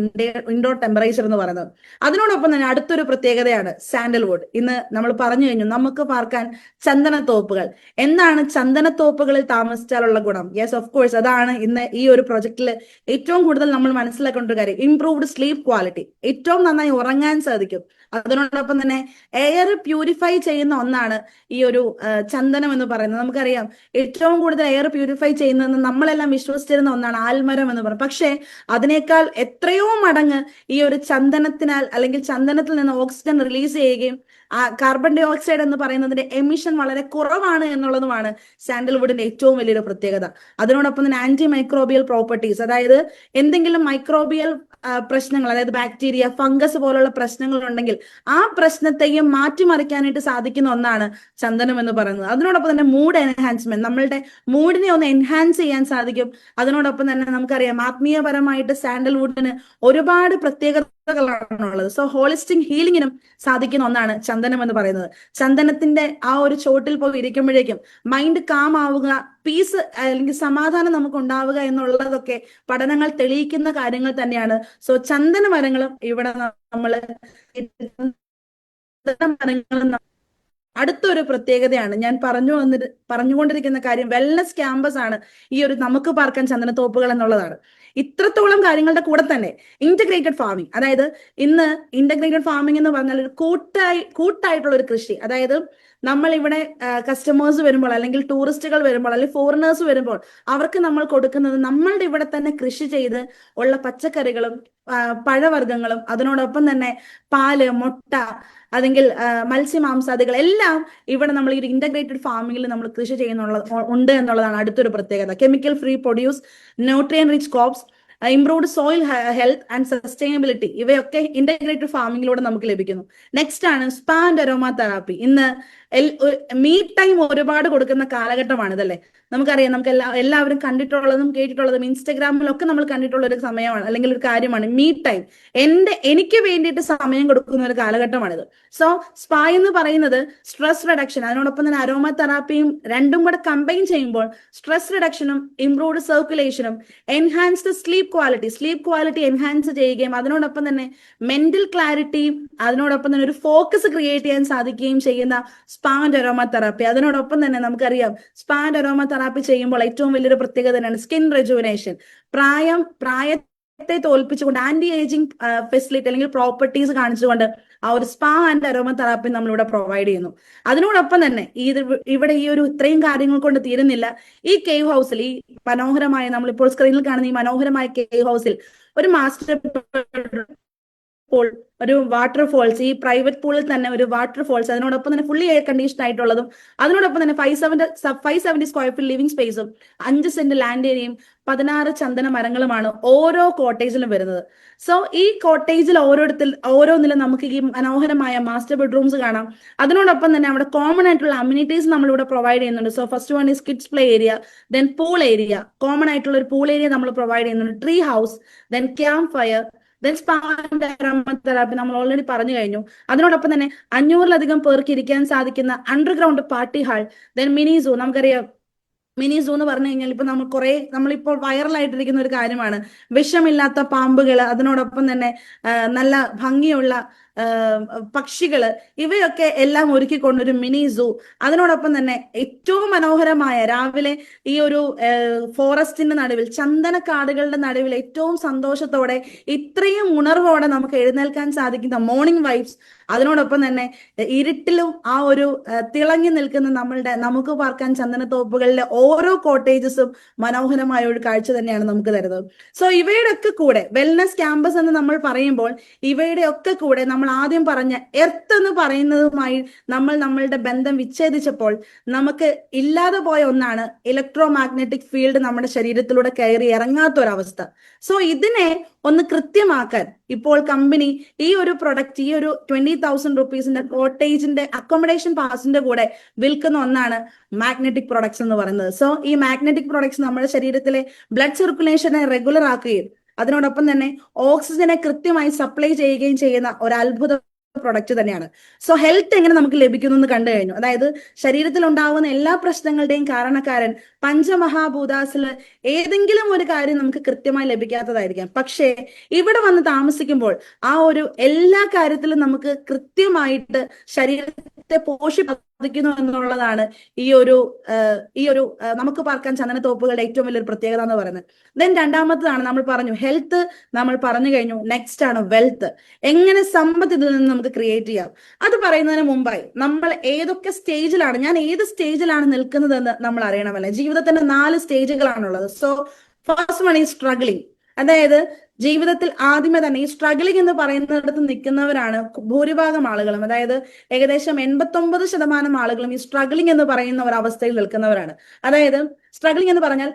ഇൻഡോർ ടെമ്പറേച്ചർ എന്ന് പറയുന്നത്. അതിനോടൊപ്പം തന്നെ അടുത്തൊരു പ്രത്യേകതയാണ് സാൻഡൽവുഡ്. ഇന്ന് നമ്മൾ പറഞ്ഞു കഴിഞ്ഞു നമുക്ക് പാർക്കാൻ ചന്ദനത്തോപ്പുകൾ. എന്താണ് ചന്ദനത്തോപ്പുകളിൽ താമസിച്ചാലുള്ള ഗുണം? യെസ്, ഓഫ് കോഴ്സ്, അതാണ് ഇന്ന് ഈ ഒരു പ്രൊജക്റ്റിൽ ഏറ്റവും കൂടുതൽ നമ്മൾ മനസ്സിലാക്കേണ്ട ഒരു കാര്യം. ഇംപ്രൂവ്ഡ് സ്ലീപ്പ് ക്വാളിറ്റി, ഏറ്റവും നന്നായി ഉറങ്ങാൻ സാധിക്കും. അതിനോടൊപ്പം തന്നെ എയർ പ്യൂരിഫൈ ചെയ്യുന്ന ഒന്നാണ് ഈ ഒരു ചന്ദനം എന്ന് പറയുന്നത്. നമുക്കറിയാം ഏറ്റവും കൂടുതൽ എയർ പ്യൂരിഫൈ ചെയ്യുന്നതെന്ന് നമ്മളെല്ലാം വിശ്വസിച്ചിരുന്ന ഒന്നാണ് ആൽമരം എന്ന് പറയുന്നത്. പക്ഷേ അതിനേക്കാൾ എത്രയോ മടങ്ങ് ഈ ഒരു ചന്ദനത്തിനാൽ, അല്ലെങ്കിൽ ചന്ദനത്തിൽ നിന്ന് ഓക്സിജൻ റിലീസ് ചെയ്യുകയും കാർബൺ ഡൈ ഓക്സൈഡ് എന്ന് പറയുന്നതിന്റെ എമിഷൻ വളരെ കുറവാണ് എന്നുള്ളതുമാണ് സാൻഡൽവുഡിന്റെ ഏറ്റവും വലിയൊരു പ്രത്യേകത. അതിനോടൊപ്പം തന്നെ ആന്റി മൈക്രോബിയൽ പ്രോപ്പർട്ടീസ്, അതായത് എന്തെങ്കിലും മൈക്രോബിയൽ പ്രശ്നങ്ങൾ, അതായത് ബാക്ടീരിയ, ഫംഗസ് പോലുള്ള പ്രശ്നങ്ങൾ ഉണ്ടെങ്കിൽ ആ പ്രശ്നത്തെയും മാറ്റിമറിക്കാനായിട്ട് സാധിക്കുന്ന ഒന്നാണ് ചന്ദനം എന്ന് പറയുന്നത്. അതിനോടൊപ്പം തന്നെ മൂഡ് എൻഹാൻസ്മെന്റ്, നമ്മളുടെ മൂഡിനെ ഒന്ന് എൻഹാൻസ് ചെയ്യാൻ സാധിക്കും. അതിനോടൊപ്പം തന്നെ നമുക്കറിയാം ആത്മീയപരമായിട്ട് സാൻഡൽവുഡിന് ഒരുപാട് പ്രത്യേകതകളാണുള്ളത്. സോ ഹോളിസ്റ്റിക് ഹീലിങ്ങിനും സാധിക്കുന്ന ഒന്നാണ് ചന്ദനം എന്ന് പറയുന്നത്. ചന്ദനത്തിന്റെ ആ ഒരു ചോട്ടിൽ പോയി ഇരിക്കുമ്പോഴേക്കും മൈൻഡ് കാം ആവുക, പീസ് അല്ലെങ്കിൽ സമാധാനം നമുക്ക് ഉണ്ടാവുക എന്നുള്ളതൊക്കെ പഠനങ്ങൾ തെളിയിക്കുന്ന കാര്യങ്ങൾ തന്നെയാണ്. സോ ചന്ദന മരങ്ങളും ഇവിടെ നമ്മൾ അടുത്തൊരു പ്രത്യേകതയാണ് ഞാൻ പറഞ്ഞുകൊണ്ടിരിക്കുന്ന കാര്യം, വെൽനസ് ക്യാമ്പസ് ആണ് ഈ ഒരു നമുക്ക് പാർക്കാൻ ചന്ദനത്തോപ്പുകൾ എന്നുള്ളതാണ്. ഇത്രത്തോളം കാര്യങ്ങളുടെ കൂടെ തന്നെ ഇന്റഗ്രേറ്റഡ് ഫാമിംഗ്, അതായത് ഇന്ന് ഇന്റഗ്രേറ്റഡ് ഫാമിംഗ് എന്ന് പറഞ്ഞാൽ ഒരു കൂട്ടായിട്ടുള്ള ഒരു കൃഷി. അതായത് നമ്മൾ ഇവിടെ കസ്റ്റമേഴ്സ് വരുമ്പോൾ, അല്ലെങ്കിൽ ടൂറിസ്റ്റുകൾ വരുമ്പോൾ, അല്ലെങ്കിൽ ഫോറിനേഴ്സ് വരുമ്പോൾ അവർക്ക് നമ്മൾ കൊടുക്കുന്നത് നമ്മളുടെ ഇവിടെ തന്നെ കൃഷി ചെയ്ത് ഉള്ള പച്ചക്കറികളും പഴവർഗ്ഗങ്ങളും, അതിനോടൊപ്പം തന്നെ പാല്, മുട്ട, അല്ലെങ്കിൽ മത്സ്യമാംസാദികൾ എല്ലാം ഇവിടെ നമ്മൾ ഈ ഇന്റഗ്രേറ്റഡ് ഫാമിംഗിൽ നമ്മൾ കൃഷി ഉണ്ട് എന്നുള്ളതാണ് അടുത്തൊരു പ്രത്യേകത. Chemical free produce, nutrient rich crops, improved soil health and sustainability, ഇവയൊക്കെ ഇന്റഗ്രേറ്റഡ് ഫാമിംഗിലൂടെ നമുക്ക് ലഭിക്കുന്നു. നെക്സ്റ്റ് ആണ് സ്പാ ആൻഡ് അരോമ തെറാപ്പി. ഇന്ന് മീ ടൈം ഒരുപാട് കൊടുക്കുന്ന കാലഘട്ടമാണ് ഇതല്ലേ. നമുക്കറിയാം, നമുക്ക് എല്ലാവരും കണ്ടിട്ടുള്ളതും കേട്ടിട്ടുള്ളതും ഇൻസ്റ്റഗ്രാമിലൊക്കെ നമ്മൾ കണ്ടിട്ടുള്ള ഒരു സമയമാണ്, അല്ലെങ്കിൽ ഒരു കാര്യമാണ് മീ ടൈം. എനിക്ക് വേണ്ടിയിട്ട് സമയം കൊടുക്കുന്ന ഒരു കാലഘട്ടമാണിത്. സോ സ്പാ എന്ന് പറയുന്നത് സ്ട്രെസ് റിഡക്ഷൻ, അതിനോടൊപ്പം തന്നെ അരോമ തെറാപ്പിയും രണ്ടും കൂടെ കമ്പൈൻ ചെയ്യുമ്പോൾ സ്ട്രെസ് റിഡക്ഷനും ഇംപ്രൂവ്ഡ് സർക്കുലേഷനും എൻഹാൻസ്ഡ് സ്ലീപ്പ് ക്വാളിറ്റി എൻഹാൻസ് ചെയ്യുകയും അതിനോടൊപ്പം തന്നെ മെന്റൽ ക്ലാരിറ്റിയും അതിനോടൊപ്പം തന്നെ ഒരു ഫോക്കസ് ക്രിയേറ്റ് ചെയ്യാൻ സാധിക്കുകയും ചെയ്യുന്ന സ്പാ ആൻഡ് അരോമ തെറാപ്പി. അതിനോടൊപ്പം തന്നെ നമുക്കറിയാം സ്പാ ആൻഡ് അരോമ തെറാപ്പി ചെയ്യുമ്പോൾ ഏറ്റവും വലിയൊരു പ്രത്യേകത തന്നെയാണ് സ്കിൻ റെജുവിനേഷൻ. പ്രായത്തെ തോൽപ്പിച്ചുകൊണ്ട് ആന്റി ഏജിങ് ഫെസിലിറ്റി അല്ലെങ്കിൽ പ്രോപ്പർട്ടീസ് കാണിച്ചുകൊണ്ട് ആ ഒരു സ്പാ ആൻഡ് അരോമ തെറാപ്പി നമ്മളിവിടെ പ്രൊവൈഡ് ചെയ്യുന്നു. അതിനോടൊപ്പം തന്നെ ഇവിടെ ഈ ഒരു ഇത്രയും കാര്യങ്ങൾ കൊണ്ട് തീരുന്നില്ല. ഈ കേവ് ഹൗസിൽ, ഈ മനോഹരമായ, നമ്മളിപ്പോൾ സ്ക്രീനിൽ കാണുന്ന ഈ മനോഹരമായ കേവ് ഹൗസിൽ ഒരു മാസ്റ്റർ പൂൾ, ഒരു വാട്ടർഫോൾസ്, ഈ പ്രൈവറ്റ് പൂളിൽ തന്നെ ഒരു വാട്ടർഫോൾസ്, അതിനോടൊപ്പം തന്നെ ഫുള്ളി എയർ കണ്ടീഷൻ ആയിട്ടുള്ളതും, അതിനോടൊപ്പം തന്നെ 570 സ്ക്വയർ ഫീറ്റ് ലിവിംഗ് സ്പേസും 5 സെന്റ് ലാൻഡ് ഏരിയയും 16 ചന്ദന മരങ്ങളുമാണ് ഓരോ കോട്ടേജിലും വരുന്നത്. സോ ഈ കോട്ടേജിൽ ഓരോന്നിലും നമുക്ക് ഈ മനോഹരമായ മാസ്റ്റർ ബെഡ്റൂംസ് കാണാം. അതിനോടൊപ്പം തന്നെ അവിടെ കോമൺ ആയിട്ടുള്ള അമ്യൂണിറ്റീസ് നമ്മളിവിടെ പ്രൊവൈഡ് ചെയ്യുന്നുണ്ട്. So first one is kids play area, then pool area, common ആയിട്ടുള്ള ഒരു പൂൾ ഏരിയ നമ്മൾ പ്രൊവൈഡ് ചെയ്യുന്നുണ്ട്, tree house, then camp fire, then spa and aroma therapy നമ്മൾ ഓൾറെഡി പറഞ്ഞു കഴിഞ്ഞു. അതിനോടൊപ്പം തന്നെ 500-ലധികം പേർക്ക് ഇരിക്കാൻ സാധിക്കുന്ന underground party hall, then mini zoo. നമുക്കറിയാം മിനി സൂ എന്ന് പറഞ്ഞു കഴിഞ്ഞാൽ ഇപ്പൊ നമ്മളിപ്പോൾ വൈറലായിട്ടിരിക്കുന്ന ഒരു കാര്യമാണ് വിഷമില്ലാത്ത പാമ്പുകൾ, അതിനോടൊപ്പം തന്നെ നല്ല ഭംഗിയുള്ള പക്ഷികള്, ഇവയൊക്കെ എല്ലാം ഒരുക്കിക്കൊണ്ടൊരു മിനി സൂ. അതിനോടൊപ്പം തന്നെ ഏറ്റവും മനോഹരമായ, രാവിലെ ഈ ഒരു ഫോറസ്റ്റിന്റെ നടുവിൽ, ചന്ദനക്കാടുകളുടെ നടുവിൽ ഏറ്റവും സന്തോഷത്തോടെ, ഇത്രയും ഉണർവോടെ നമുക്ക് എഴുന്നേൽക്കാൻ സാധിക്കുന്ന മോർണിംഗ് വൈബ്സ്, അതിനോടൊപ്പം തന്നെ ഇരുട്ടിലും ആ ഒരു തിളങ്ങി നിൽക്കുന്ന നമുക്ക് പാർക്കാൻ ചന്ദനത്തോപ്പുകളിലെ ഓരോ കോട്ടേജസും മനോഹരമായ ഒരു കാഴ്ച തന്നെയാണ് നമുക്ക് തരുന്നത്. സോ ഇവയുടെ ഒക്കെ കൂടെ വെൽനസ് ക്യാമ്പസ് എന്ന് നമ്മൾ പറയുമ്പോൾ, ഇവയുടെ ഒക്കെ കൂടെ നമ്മൾ ആദ്യം പറഞ്ഞ എർത്ത് എന്ന് പറയുന്നതുമായി നമ്മളുടെ ബന്ധം വിച്ഛേദിച്ചപ്പോൾ നമുക്ക് ഇല്ലാതെ പോയ ഒന്നാണ് ഇലക്ട്രോ മാഗ്നറ്റിക് ഫീൽഡ് നമ്മുടെ ശരീരത്തിലൂടെ കയറി ഇറങ്ങാത്ത ഒരവസ്ഥ. സോ ഇതിനെ ഒന്ന് കൃത്യമാക്കാൻ ഇപ്പോൾ കമ്പനി ഈ ഒരു പ്രൊഡക്റ്റ്, ഈ ഒരു 20,000 റുപ്പീസിന്റെ കോട്ടേജിന്റെ അക്കോമഡേഷൻ പാസിന്റെ കൂടെ വിൽക്കുന്ന ഒന്നാണ് മാഗ്നറ്റിക് പ്രൊഡക്ട്സ് എന്ന് പറയുന്നത്. സോ ഈ മാഗ്നറ്റിക് പ്രൊഡക്ട്സ് നമ്മുടെ ശരീരത്തിലെ ബ്ലഡ് സർക്കുലേഷനെ റെഗുലർ ആക്കുകയും അതിനോടൊപ്പം തന്നെ ഓക്സിജനെ കൃത്യമായി സപ്ലൈ ചെയ്യുകയും ചെയ്യുന്ന ഒരു അത്ഭുത പ്രൊഡക്റ്റ് തന്നെയാണ്. സോ ഹെൽത്ത് എങ്ങനെ നമുക്ക് ലഭിക്കുന്നു എന്ന് കണ്ടു കഴിഞ്ഞു. അതായത് ശരീരത്തിൽ ഉണ്ടാകുന്ന എല്ലാ പ്രശ്നങ്ങളുടെയും കാരണക്കാരൻ പഞ്ചമഹാഭൂതാസില് ഏതെങ്കിലും ഒരു കാര്യം നമുക്ക് കൃത്യമായി ലഭിക്കാത്തതായിരിക്കാം. പക്ഷേ ഇവിടെ വന്ന് താമസിക്കുമ്പോൾ ആ ഒരു എല്ലാ കാര്യത്തിലും നമുക്ക് കൃത്യമായിട്ട് ശരീരത്തെ പോഷിപ്പിക്കുന്നു എന്നുള്ളതാണ് ഈ ഒരു നമുക്ക് പാർക്കാൻ ചന്ദനത്തോപ്പുകളുടെ ഏറ്റവും വലിയൊരു പ്രത്യേകത എന്ന് പറയുന്നത്. ദെൻ രണ്ടാമത്തതാണ്, നമ്മൾ പറഞ്ഞു ഹെൽത്ത്, നമ്മൾ പറഞ്ഞു കഴിഞ്ഞു. നെക്സ്റ്റ് ആണ് വെൽത്ത്. എങ്ങനെ സമ്പത്ത് ഇതിൽ നിന്ന് നമുക്ക് ക്രിയേറ്റ് ചെയ്യാം. അത് പറയുന്നതിന് മുമ്പായി നമ്മൾ ഞാൻ ഏത് സ്റ്റേജിലാണ് നിൽക്കുന്നതെന്ന് നമ്മൾ അറിയണമല്ലേ. ജീവിതത്തിന്റെ 4 സ്റ്റേജുകളാണുള്ളത്. So first one is struggling. അതായത് ജീവിതത്തിൽ ആദ്യമേ തന്നെ ഈ സ്ട്രഗ്ലിംഗ് എന്ന് പറയുന്നിടത്ത് നിൽക്കുന്നവരാണ് ഭൂരിഭാഗം ആളുകളും. അതായത് ഏകദേശം 89% ആളുകളും ഈ സ്ട്രഗ്ലിംഗ് എന്ന് പറയുന്ന ഒരു അവസ്ഥയിൽ നിൽക്കുന്നവരാണ്. അതായത് സ്ട്രഗ്ലിംഗ് എന്ന് പറഞ്ഞാൽ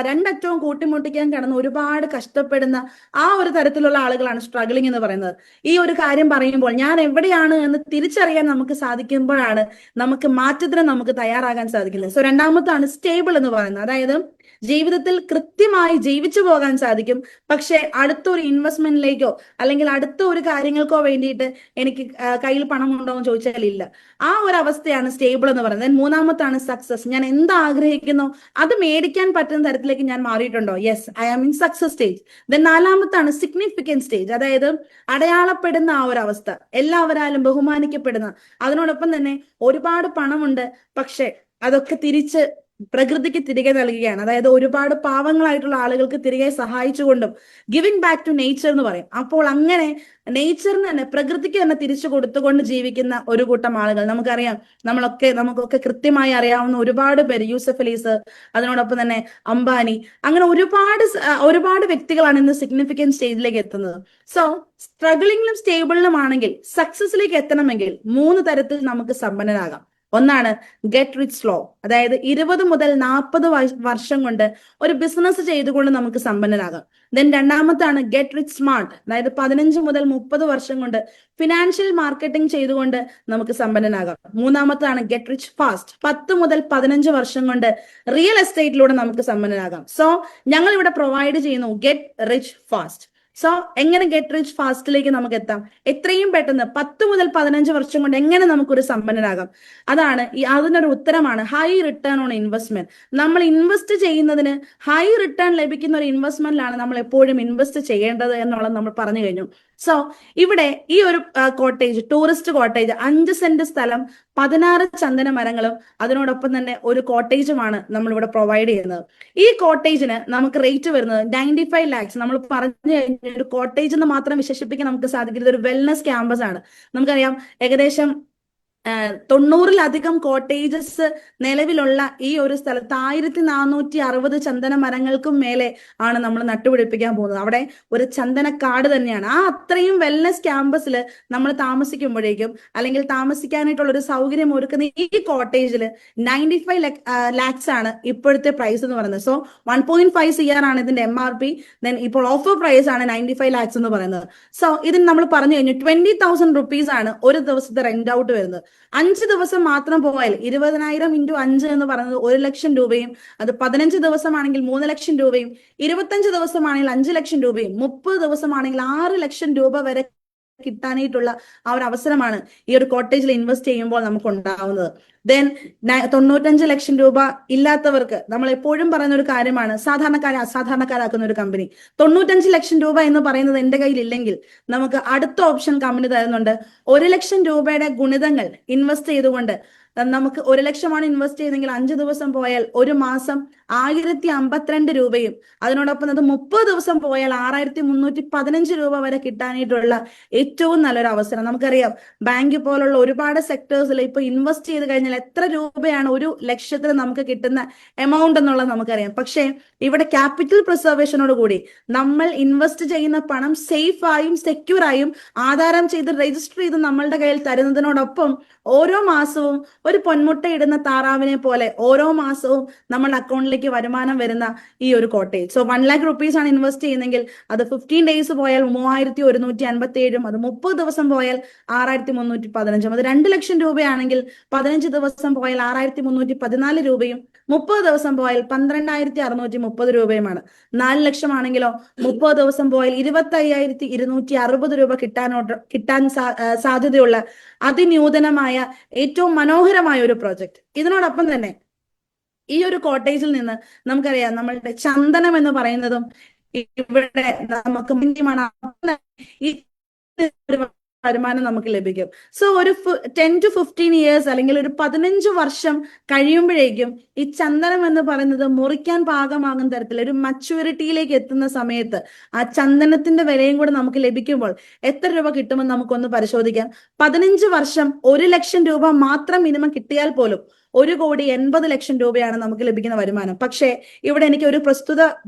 രണ്ടറ്റവും കൂട്ടിമുട്ടിക്കാൻ കിടന്ന് ഒരുപാട് കഷ്ടപ്പെടുന്ന ആ ഒരു തരത്തിലുള്ള ആളുകളാണ് സ്ട്രഗ്ലിംഗ് എന്ന് പറയുന്നത്. ഈ ഒരു കാര്യം പറയുമ്പോൾ ഞാൻ എവിടെയാണ് എന്ന് തിരിച്ചറിയാൻ നമുക്ക് സാധിക്കുമ്പോഴാണ് നമുക്ക് മാറ്റത്തിന് നമുക്ക് തയ്യാറാകാൻ സാധിക്കുന്നത്. സോ രണ്ടാമത്താണ് സ്റ്റേബിൾ എന്ന് പറയുന്നത്. അതായത് ജീവിതത്തിൽ കൃത്യമായി ജീവിച്ചു പോകാൻ സാധിക്കും, പക്ഷെ അടുത്തൊരു ഇൻവെസ്റ്റ്മെന്റിലേക്കോ അല്ലെങ്കിൽ അടുത്ത ഒരു കാര്യങ്ങൾക്കോ വേണ്ടിയിട്ട് എനിക്ക് കയ്യിൽ പണം ഉണ്ടോ എന്ന് ചോദിച്ചാൽ ഇല്ല. ആ ഒരു അവസ്ഥയാണ് സ്റ്റേബിൾ എന്ന് പറയുന്നത്. മൂന്നാമത്താണ് സക്സസ്. ഞാൻ എന്ത് ആഗ്രഹിക്കുന്നോ അത് മേടിക്കാൻ പറ്റുന്ന തരത്തിലേക്ക് ഞാൻ മാറിയിട്ടുണ്ടോ? Yes, I am in success stage. Then നാലാമത്താണ് സിഗ്നിഫിക്കൻറ്റ് സ്റ്റേജ്. അതായത് അടയാളപ്പെടുന്ന ആ ഒരു അവസ്ഥ, എല്ലാവരാലും ബഹുമാനിക്കപ്പെടുന്ന, അതിനോടൊപ്പം തന്നെ ഒരുപാട് പണമുണ്ട്, പക്ഷെ അതൊക്കെ തിരിച്ച് പ്രകൃതിക്ക് തിരികെ നൽകുകയാണ്. അതായത് ഒരുപാട് പാവങ്ങളായിട്ടുള്ള ആളുകൾക്ക് തിരികെ സഹായിച്ചുകൊണ്ടും ഗിവിംഗ് ബാക്ക് ടു നേച്ചർ എന്ന് പറയും. അപ്പോൾ അങ്ങനെ നേച്ചറിന് തന്നെ, പ്രകൃതിക്ക് തന്നെ തിരിച്ചു കൊടുത്തുകൊണ്ട് ജീവിക്കുന്ന ഒരു കൂട്ടം ആളുകൾ നമുക്കറിയാം. നമുക്കൊക്കെ കൃത്യമായി അറിയാവുന്ന ഒരുപാട് പേര്, യൂസഫ് അലീസ്, അതിനോടൊപ്പം തന്നെ അംബാനി, അങ്ങനെ ഒരുപാട് വ്യക്തികളാണ് ഇന്ന് സിഗ്നിഫിക്കൻറ്റ് സ്റ്റേജിലേക്ക് എത്തുന്നത്. സോ സ്ട്രഗിളിംഗിലും സ്റ്റേബിളിലും ആണെങ്കിൽ സക്സസിലേക്ക് എത്തണമെങ്കിൽ 3 തരത്തിൽ നമുക്ക് സമ്പന്നരാകാം. ഒന്നാണ് ഗെറ്റ് റിച്ച് സ്ലോ. അതായത് 20 മുതൽ 40 വർഷം കൊണ്ട് ഒരു ബിസിനസ് ചെയ്തുകൊണ്ട് നമുക്ക് സമ്പന്നരാകാം. ദെൻ രണ്ടാമത്താണ് ഗെറ്റ് റിച്ച് സ്മാർട്ട്. അതായത് 15 മുതൽ 30 വർഷം കൊണ്ട് ഫിനാൻഷ്യൽ മാർക്കറ്റിംഗ് ചെയ്തുകൊണ്ട് നമുക്ക് സമ്പന്നനാകാം. മൂന്നാമത്താണ് ഗെറ്റ് റിച്ച് ഫാസ്റ്റ്. 10 മുതൽ 15 വർഷം കൊണ്ട് റിയൽ എസ്റ്റേറ്റിലൂടെ നമുക്ക് സമ്പന്നനാകാം. സോ ഞങ്ങൾ ഇവിടെ പ്രൊവൈഡ് ചെയ്യുന്നു ഗെറ്റ് റിച്ച് ഫാസ്റ്റ്. സോ എങ്ങനെ ഗെറ്റ് റിച്ച് ഫാസ്റ്റിലേക്ക് നമുക്ക് എത്താം? എത്രയും പെട്ടെന്ന് 10 മുതൽ 15 വർഷം കൊണ്ട് എങ്ങനെ നമുക്കൊരു സമ്പന്നനാകാം? അതിനൊരു ഉത്തരമാണ് ഹൈ റിട്ടേൺ ഓൺ ഇൻവെസ്റ്റ്മെന്റ്. നമ്മൾ ഇൻവെസ്റ്റ് ചെയ്യുന്നതിന് ഹൈ റിട്ടേൺ ലഭിക്കുന്ന ഒരു ഇൻവെസ്റ്റ്മെന്റിലാണ് നമ്മൾ എപ്പോഴും ഇൻവെസ്റ്റ് ചെയ്യേണ്ടത് എന്നുള്ളത് നമ്മൾ പറഞ്ഞു കഴിഞ്ഞു. സോ ഇവിടെ ഈ ഒരു കോട്ടേജ്, ടൂറിസ്റ്റ് കോട്ടേജ്, 5 സെന്റ് സ്ഥലം, 16 ചന്ദന മരങ്ങളും അതിനോടൊപ്പം തന്നെ ഒരു കോട്ടേജുമാണ് നമ്മൾ ഇവിടെ പ്രൊവൈഡ് ചെയ്യുന്നത്. ഈ കോട്ടേജിന് നമുക്ക് റേറ്റ് വരുന്നത് 95 lakhs. നമ്മൾ പറഞ്ഞു കഴിഞ്ഞാൽ ഒരു കോട്ടേജ് എന്ന് മാത്രം വിശേഷിപ്പിക്കാൻ നമുക്ക് സാധിക്കുന്നത് ഒരു വെൽനസ് ക്യാമ്പസ് ആണ്. നമുക്കറിയാം ഏകദേശം 90-ലധികം കോട്ടേജസ് നിലവിലുള്ള ഈ ഒരു സ്ഥലത്ത് 1460 ചന്ദന മരങ്ങൾക്കും മേലെ ആണ് നമ്മൾ നട്ടുപിടിപ്പിക്കാൻ പോകുന്നത്. അവിടെ ഒരു ചന്ദനക്കാട് തന്നെയാണ്. ആ അത്രയും വെൽനസ് ക്യാമ്പസിൽ നമ്മൾ താമസിക്കുമ്പോഴേക്കും, അല്ലെങ്കിൽ താമസിക്കാനായിട്ടുള്ള ഒരു സൗകര്യം ഒരുക്കുന്ന ഈ കോട്ടേജിൽ 95 lakhs ആണ് ഇപ്പോഴത്തെ പ്രൈസ് എന്ന് പറയുന്നത്. സോ 1.5 CR ആണ് ഇതിന്റെ MRP. ദെൻ ഇപ്പോൾ ഓഫർ പ്രൈസ് ആണ് 95 lakhs എന്ന് പറയുന്നത്. സോ ഇതിന് നമ്മൾ പറഞ്ഞു കഴിഞ്ഞു 20,000 rupees ആണ് ഒരു ദിവസത്തെ റെന്റ് ഔട്ട് വരുന്നത്. 5 ദിവസം മാത്രം പോയാൽ 20,000 × 5 എന്ന് പറയുന്നത് 1 ലക്ഷം രൂപയും, അത് 15 ദിവസമാണെങ്കിൽ 3 ലക്ഷം രൂപയും, 25 ദിവസമാണെങ്കിൽ 5 ലക്ഷം രൂപയും, 30 ദിവസമാണെങ്കിൽ 6 ലക്ഷം രൂപ വരെ കിട്ടാനായിട്ടുള്ള ആ ഒരു അവസരമാണ് ഈ ഒരു കോട്ടേജിൽ ഇൻവെസ്റ്റ് ചെയ്യുമ്പോൾ നമുക്ക് ഉണ്ടാവുന്നത്. ദെൻ 95 ലക്ഷം രൂപ ഇല്ലാത്തവർക്ക് നമ്മൾ എപ്പോഴും പറയുന്ന ഒരു കാര്യമാണ്, സാധാരണക്കാരെ അസാധാരണക്കാരാക്കുന്ന ഒരു കമ്പനി. 95 ലക്ഷം രൂപ എന്ന് പറയുന്നത് എന്റെ കയ്യിൽ ഇല്ലെങ്കിൽ നമുക്ക് അടുത്ത ഓപ്ഷൻ കമ്പനി തരുന്നുണ്ട്. 1 ലക്ഷം രൂപയുടെ ഗുണിതങ്ങൾ ഇൻവെസ്റ്റ് ചെയ്തുകൊണ്ട് നമുക്ക് 1 ലക്ഷമാണ് ഇൻവെസ്റ്റ് ചെയ്തെങ്കിൽ 5 ദിവസം പോയാൽ ഒരു മാസം 1052 രൂപയും, അതിനോടൊപ്പം അത് 30 ദിവസം പോയാൽ 6315 രൂപ വരെ കിട്ടാനായിട്ടുള്ള ഏറ്റവും നല്ലൊരു അവസരം. നമുക്കറിയാം ബാങ്ക് പോലുള്ള ഒരുപാട് സെക്ടേഴ്സിൽ ഇപ്പൊ ഇൻവെസ്റ്റ് ചെയ്ത് കഴിഞ്ഞാൽ എത്ര രൂപയാണ് 1 ലക്ഷത്തിന് നമുക്ക് കിട്ടുന്ന എമൗണ്ട് എന്നുള്ളത് നമുക്കറിയാം. പക്ഷേ ഇവിടെ ക്യാപിറ്റൽ പ്രിസർവേഷനോട് കൂടി നമ്മൾ ഇൻവെസ്റ്റ് ചെയ്യുന്ന പണം സേഫ് ആയും സെക്യൂർ ആയും ആധാരം ചെയ്ത് രജിസ്റ്റർ ചെയ്ത് നമ്മളുടെ കയ്യിൽ തരുന്നതിനോടൊപ്പം ഓരോ മാസവും ഒരു പൊന്മുട്ടയിടുന്ന താറാവിനെ പോലെ ഓരോ മാസവും നമ്മുടെ അക്കൗണ്ടിലേക്ക് വരുമാനം വരുന്ന ഈ ഒരു കോട്ടേജ്. സോ 1 lakh rupees ആണ് ഇൻവെസ്റ്റ് ചെയ്യുന്നെങ്കിൽ അത് 15 ഡേയ്സ് പോയാൽ 3157, അത് 30 ദിവസം പോയാൽ 6315, അത് 2 ലക്ഷം രൂപയാണെങ്കിൽ 15 ദിവസം പോയാൽ 6314 രൂപയും, 30 ദിവസം പോയാൽ 12,630 രൂപയുമാണ്. 4 ലക്ഷമാണെങ്കിലോ 30 ദിവസം പോയാൽ 25,260 രൂപ കിട്ടാൻ സാധ്യതയുള്ള അതിനൂതനമായ ഏറ്റവും മനോഹരമായ ഒരു പ്രോജക്റ്റ്. ഇതിനോടൊപ്പം തന്നെ ഈ ഒരു കോട്ടേജിൽ നിന്ന് നമുക്കറിയാം നമ്മളുടെ ചന്ദനം എന്ന് പറയുന്നതും ഇവിടെ നമുക്ക് ഈ വരുമാനം നമുക്ക് ലഭിക്കും. സോ ഒരു 10 to 15 years അല്ലെങ്കിൽ ഒരു 15 വർഷം കഴിയുമ്പോഴേക്കും ഈ ചന്ദനം എന്ന് പറയുന്നത് മുറിക്കാൻ പാകമാകുന്ന തരത്തിൽ ഒരു മച്യൂരിറ്റിയിലേക്ക് എത്തുന്ന സമയത്ത് ആ ചന്ദനത്തിന്റെ വിലയും കൂടെ നമുക്ക് ലഭിക്കുമ്പോൾ എത്ര രൂപ കിട്ടുമെന്ന് നമുക്കൊന്ന് പരിശോധിക്കാം. 15 വർഷം 1 ലക്ഷം രൂപ മാത്രം മിനിമം കിട്ടിയാൽ പോലും 1,80,00,000 രൂപയാണ് നമുക്ക് ലഭിക്കുന്ന വരുമാനം. പക്ഷേ ഇവിടെ എനിക്ക് ഒരു പ്രസ്തുത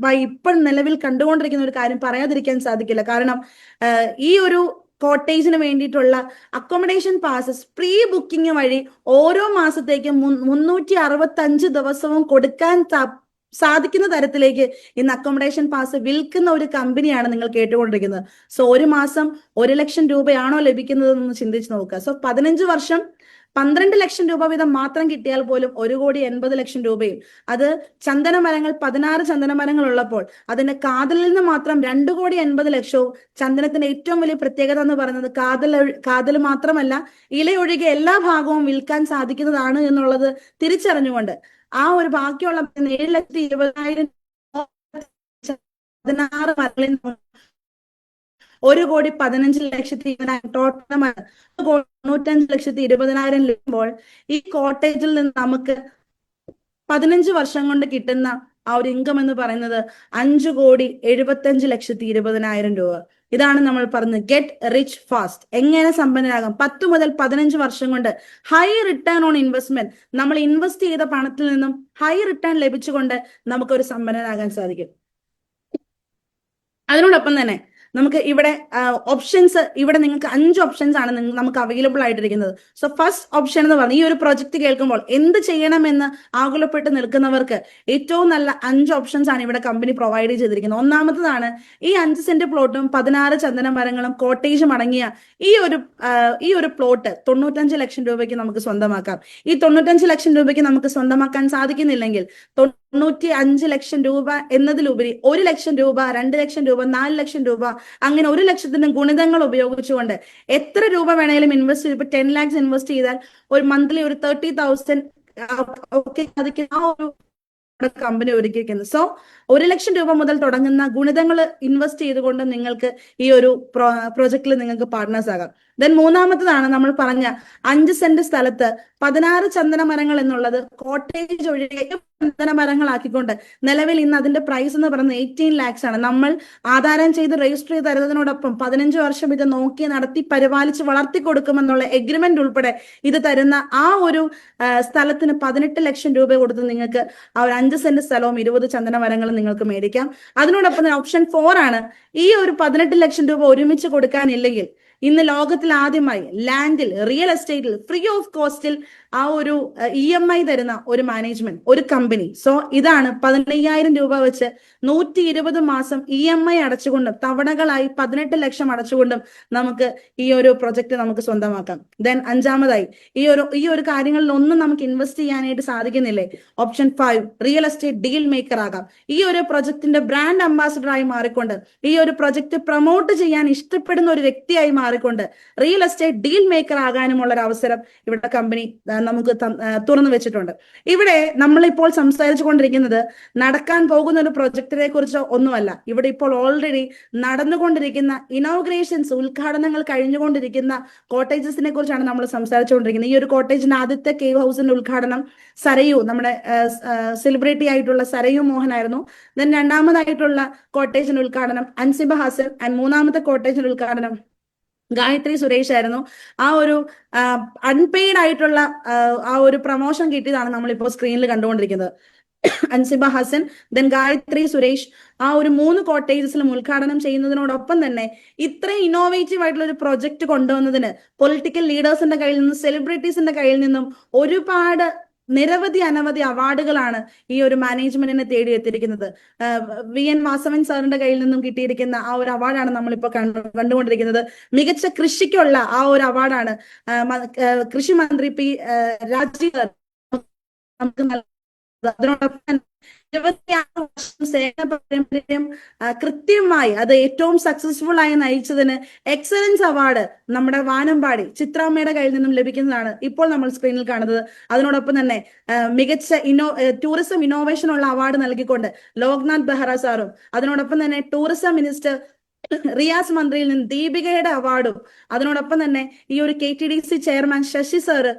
ഇപ്പോൾ നിലവിൽ കണ്ടുകൊണ്ടിരിക്കുന്ന ഒരു കാര്യം പറയാതിരിക്കാൻ സാധിക്കില്ല. കാരണം ഈ ഒരു കോട്ടേജിന് വേണ്ടിയിട്ടുള്ള അക്കോമഡേഷൻ പാസസ് പ്രീ ബുക്കിംഗ് വഴി ഓരോ മാസത്തേക്കും 365 ദിവസവും കൊടുക്കാൻ സാധിക്കുന്ന തരത്തിലേക്ക് ഇന്ന് അക്കോമഡേഷൻ പാസ് വിൽക്കുന്ന ഒരു കമ്പനിയാണ് നിങ്ങൾ കേട്ടുകൊണ്ടിരിക്കുന്നത്. സോ ഒരു മാസം 1 ലക്ഷം രൂപയാണോ ലഭിക്കുന്നത് എന്ന് ചിന്തിച്ച് നോക്കുക. സോ 15 വർഷം 12 ലക്ഷം രൂപ വീതം മാത്രം കിട്ടിയാൽ പോലും 1,80,00,000 രൂപയും, അത് ചന്ദന മരങ്ങൾ 16 ചന്ദന മരങ്ങൾ ഉള്ളപ്പോൾ അതിന്റെ കാതലിൽ നിന്ന് മാത്രം 2,80,00,000വും. ചന്ദനത്തിന്റെ ഏറ്റവും വലിയ പ്രത്യേകത എന്ന് പറയുന്നത് കാതൽ മാത്രമല്ല, ഇലയൊഴികെ എല്ലാ ഭാഗവും വിൽക്കാൻ സാധിക്കുന്നതാണ് എന്നുള്ളത് തിരിച്ചറിഞ്ഞുകൊണ്ട് ആ ഒരു ബാക്കിയുള്ള 7,20,000 16 മരങ്ങളിൽ 1,15,20,000 ടോട്ടൽ 95,20,000 ലഭിക്കുമ്പോൾ ഈ കോട്ടേജിൽ നിന്ന് നമുക്ക് 15 വർഷം കൊണ്ട് കിട്ടുന്ന ആ ഒരു ഇൻകം എന്ന് പറയുന്നത് 5,75,20,000 രൂപ. ഇതാണ് നമ്മൾ പറഞ്ഞത് ഗെറ്റ് റിച്ച് ഫാസ്റ്റ്. എങ്ങനെ സമ്പന്നരാകാം? 10 മുതൽ 15 വർഷം കൊണ്ട് ഹൈ റിട്ടേൺ ഓൺ ഇൻവെസ്റ്റ്മെന്റ്, നമ്മൾ ഇൻവെസ്റ്റ് ചെയ്ത പണത്തിൽ നിന്നും ഹൈ റിട്ടേൺ ലഭിച്ചുകൊണ്ട് നമുക്കൊരു സമ്പന്നരാകാൻ സാധിക്കും. അതിനോടൊപ്പം തന്നെ നമുക്ക് ഇവിടെ ഓപ്ഷൻസ്, ഇവിടെ നിങ്ങൾക്ക് 5 ഓപ്ഷൻസ് ആണ് നമുക്ക് അവൈലബിൾ ആയിട്ടിരിക്കുന്നത്. സോ ഫസ്റ്റ് ഓപ്ഷൻ എന്ന് പറഞ്ഞാൽ ഈ ഒരു പ്രൊജക്ട് കേൾക്കുമ്പോൾ എന്ത് ചെയ്യണമെന്ന് ആകുലപ്പെട്ട് നിൽക്കുന്നവർക്ക് ഏറ്റവും നല്ല 5 ഓപ്ഷൻസ് ആണ് ഇവിടെ കമ്പനി പ്രൊവൈഡ് ചെയ്തിരിക്കുന്നത്. ഒന്നാമത്തതാണ് ഈ 5 സെന്റ് പ്ലോട്ടും 16 ചന്ദന മരങ്ങളും കോട്ടേജും അടങ്ങിയ ഈ ഒരു പ്ലോട്ട് 95 ലക്ഷം രൂപയ്ക്ക് നമുക്ക് സ്വന്തമാക്കാം. ഈ 95 ലക്ഷം രൂപയ്ക്ക് നമുക്ക് സ്വന്തമാക്കാൻ സാധിക്കുന്നില്ലെങ്കിൽ 95 ലക്ഷം രൂപ എന്നതിലുപരി 1 ലക്ഷം രൂപ, 2 ലക്ഷം രൂപ, 4 ലക്ഷം രൂപ, അങ്ങനെ 1 ലക്ഷത്തിന്റെ ഗുണിതങ്ങൾ ഉപയോഗിച്ചുകൊണ്ട് എത്ര രൂപ വേണേലും ഇൻവെസ്റ്റ് ചെയ്ത്, ഇപ്പൊ 10 lakhs ഇൻവെസ്റ്റ് ചെയ്താൽ ഒരു മന്ത്ലി ഒരു 30,000 ഒക്കെ സാധിക്കുന്ന ആ ഒരു കമ്പനി ഒരുക്കിയിരിക്കുന്നത്. സോ 1 ലക്ഷം രൂപ മുതൽ തുടങ്ങുന്ന ഗുണിതങ്ങൾ ഇൻവെസ്റ്റ് ചെയ്തുകൊണ്ട് നിങ്ങൾക്ക് ഈ ഒരു പ്രോജക്റ്റിൽ നിങ്ങൾക്ക് പാർട്ട്നേഴ്സ് ആകാം. ദെൻ മൂന്നാമത്തതാണ് നമ്മൾ പറഞ്ഞ 5 സെന്റ് സ്ഥലത്ത് 16 ചന്ദന മരങ്ങൾ എന്നുള്ളത് കോട്ടേജ് ഒഴികെ ചന്ദന മരങ്ങളാക്കിക്കൊണ്ട് നിലവിൽ ഇന്ന് അതിന്റെ പ്രൈസ് എന്ന് പറയുന്നത് 18 lakhs ആണ്. നമ്മൾ ആധാരം ചെയ്ത് രജിസ്റ്റർ ചെയ്ത് തരുന്നതിനോടൊപ്പം 15 വർഷം ഇത് നോക്കി നടത്തി പരിപാലിച്ച് വളർത്തി കൊടുക്കുമെന്നുള്ള എഗ്രിമെന്റ് ഉൾപ്പെടെ ഇത് തരുന്ന ആ ഒരു സ്ഥലത്തിന് 18 ലക്ഷം രൂപ കൊടുത്ത് നിങ്ങൾക്ക് ആ ഒരു 5 സെന്റ് സ്ഥലവും 20 ചന്ദന മരങ്ങളും നിങ്ങൾക്ക് മേടിക്കാം. അതിനോടൊപ്പം തന്നെ ഓപ്ഷൻ 4 ആണ്, ഈ ഒരു 18 ലക്ഷം രൂപ ഒരുമിച്ച് കൊടുക്കാനില്ലെങ്കിൽ ഇന്ന് ലോകത്തിൽ ആദ്യമായി ലാൻഡിൽ റിയൽ എസ്റ്റേറ്റിൽ ഫ്രീ ഓഫ് കോസ്റ്റിൽ ആ ഒരു EMI തരുന്ന ഒരു മാനേജ്മെന്റ്, ഒരു കമ്പനി. സോ ഇതാണ് 15,000 രൂപ വെച്ച് 120 മാസം EMI അടച്ചുകൊണ്ടും തവണകളായി 18 ലക്ഷം അടച്ചുകൊണ്ടും നമുക്ക് ഈ ഒരു പ്രൊജക്ട് നമുക്ക് സ്വന്തമാക്കാം. ദെൻ അഞ്ചാമതായി ഈ ഒരു കാര്യങ്ങളിൽ ഒന്നും നമുക്ക് ഇൻവെസ്റ്റ് ചെയ്യാനായിട്ട് സാധിക്കുന്നില്ലേ? Option 5 real estate deal maker ആകാം. ഈ ഒരു പ്രൊജക്ടിന്റെ ബ്രാൻഡ് അംബാസിഡർ ആയി മാറിക്കൊണ്ട് ഈ ഒരു പ്രൊജക്ട് പ്രൊമോട്ട് ചെയ്യാൻ ഇഷ്ടപ്പെടുന്ന ഒരു വ്യക്തിയായി മാറിക്കൊണ്ട് റിയൽ എസ്റ്റേറ്റ് ഡീൽ മേക്കർ ആകാനുമുള്ള ഒരു അവസരം ഇവിടെ കമ്പനി നമുക്ക് തുറന്നു വെച്ചിട്ടുണ്ട്. ഇവിടെ നമ്മളിപ്പോൾ സംസാരിച്ചു കൊണ്ടിരിക്കുന്നത് നടക്കാൻ പോകുന്ന ഒരു പ്രൊജക്ടിനെ കുറിച്ച് ഒന്നുമല്ല. ഇവിടെ ഇപ്പോൾ ഓൾറെഡി നടന്നുകൊണ്ടിരിക്കുന്ന ഇനോഗ്രേഷൻസ്, ഉദ്ഘാടനങ്ങൾ കഴിഞ്ഞുകൊണ്ടിരിക്കുന്ന കോട്ടേജസിനെ കുറിച്ചാണ് നമ്മൾ സംസാരിച്ചുകൊണ്ടിരിക്കുന്നത്. ഈ ഒരു കോട്ടേജിന്റെ ആദ്യത്തെ കേവ് ഹൗസിന്റെ ഉദ്ഘാടനം സരയു, നമ്മുടെ സെലിബ്രിറ്റി ആയിട്ടുള്ള സരയു മോഹനായിരുന്നു. ദെൻ രണ്ടാമതായിട്ടുള്ള കോട്ടേജിന്റെ ഉദ്ഘാടനം അൻസിബ ഹസൻ, ആൻഡ് മൂന്നാമത്തെ കോട്ടേജിന്റെ ഉദ്ഘാടനം ഗായത്രി സുരേഷ് ആയിരുന്നു. ആ ഒരു അൺപെയ്ഡ് ആയിട്ടുള്ള ആ ഒരു പ്രൊമോഷൻ കിട്ടിയതാണ് നമ്മളിപ്പോൾ സ്ക്രീനിൽ കണ്ടുകൊണ്ടിരിക്കുന്നത്. അൻസിബ ഹസൻ, ദെൻ ഗായത്രി സുരേഷ്, ആ ഒരു 3 കോട്ടേജസിലും ഉദ്ഘാടനം ചെയ്യുന്നതിനോടൊപ്പം തന്നെ ഇത്രയും ഇന്നോവേറ്റീവ് ആയിട്ടുള്ള ഒരു പ്രൊജക്ട് കൊണ്ടുവന്നതിന് പൊളിറ്റിക്കൽ ലീഡേഴ്സിന്റെ കയ്യിൽ നിന്നും സെലിബ്രിറ്റീസിന്റെ കയ്യിൽ നിന്നും ഒരുപാട് അനവധി അവാർഡുകളാണ് ഈ ഒരു മാനേജ്മെന്റിനെ തേടിയെത്തിയിരിക്കുന്നത്. VN വാസവൻ സാറിന്റെ കയ്യിൽ നിന്നും കിട്ടിയിരിക്കുന്ന ആ ഒരു അവാർഡാണ് നമ്മളിപ്പോൾ കണ്ടുകൊണ്ടിരിക്കുന്നത്. മികച്ച കൃഷിക്കുള്ള ആ ഒരു അവാർഡാണ് കൃഷി മന്ത്രി P. രാജീവ് നമുക്ക് അതിനോടൊപ്പം 26 വർഷം സേവന പാരമ്പര്യം കൃത്യമായി അത് ഏറ്റവും സക്സസ്ഫുൾ ആയി നയിച്ചതിന് എക്സലൻസ് അവാർഡ് നമ്മുടെ വാനമ്പാടി ചിത്രാമ്മയുടെ കയ്യിൽ നിന്നും ലഭിക്കുന്നതാണ് ഇപ്പോൾ നമ്മൾ സ്ക്രീനിൽ കാണുന്നത്. അതിനോടൊപ്പം തന്നെ മികച്ച ടൂറിസം ഇന്നോവേഷൻ ഉള്ള അവാർഡ് നൽകിക്കൊണ്ട് ലോക്നാഥ് ബെഹ്റ സാറും, അതിനോടൊപ്പം തന്നെ ടൂറിസം മിനിസ്റ്റർ റിയാസ് മന്ത്രിയിൽ നിന്ന് ദീപികയുടെ അവാർഡും, അതിനോടൊപ്പം തന്നെ ഈ ഒരു KTDC ചെയർമാൻ ശശി സാറ്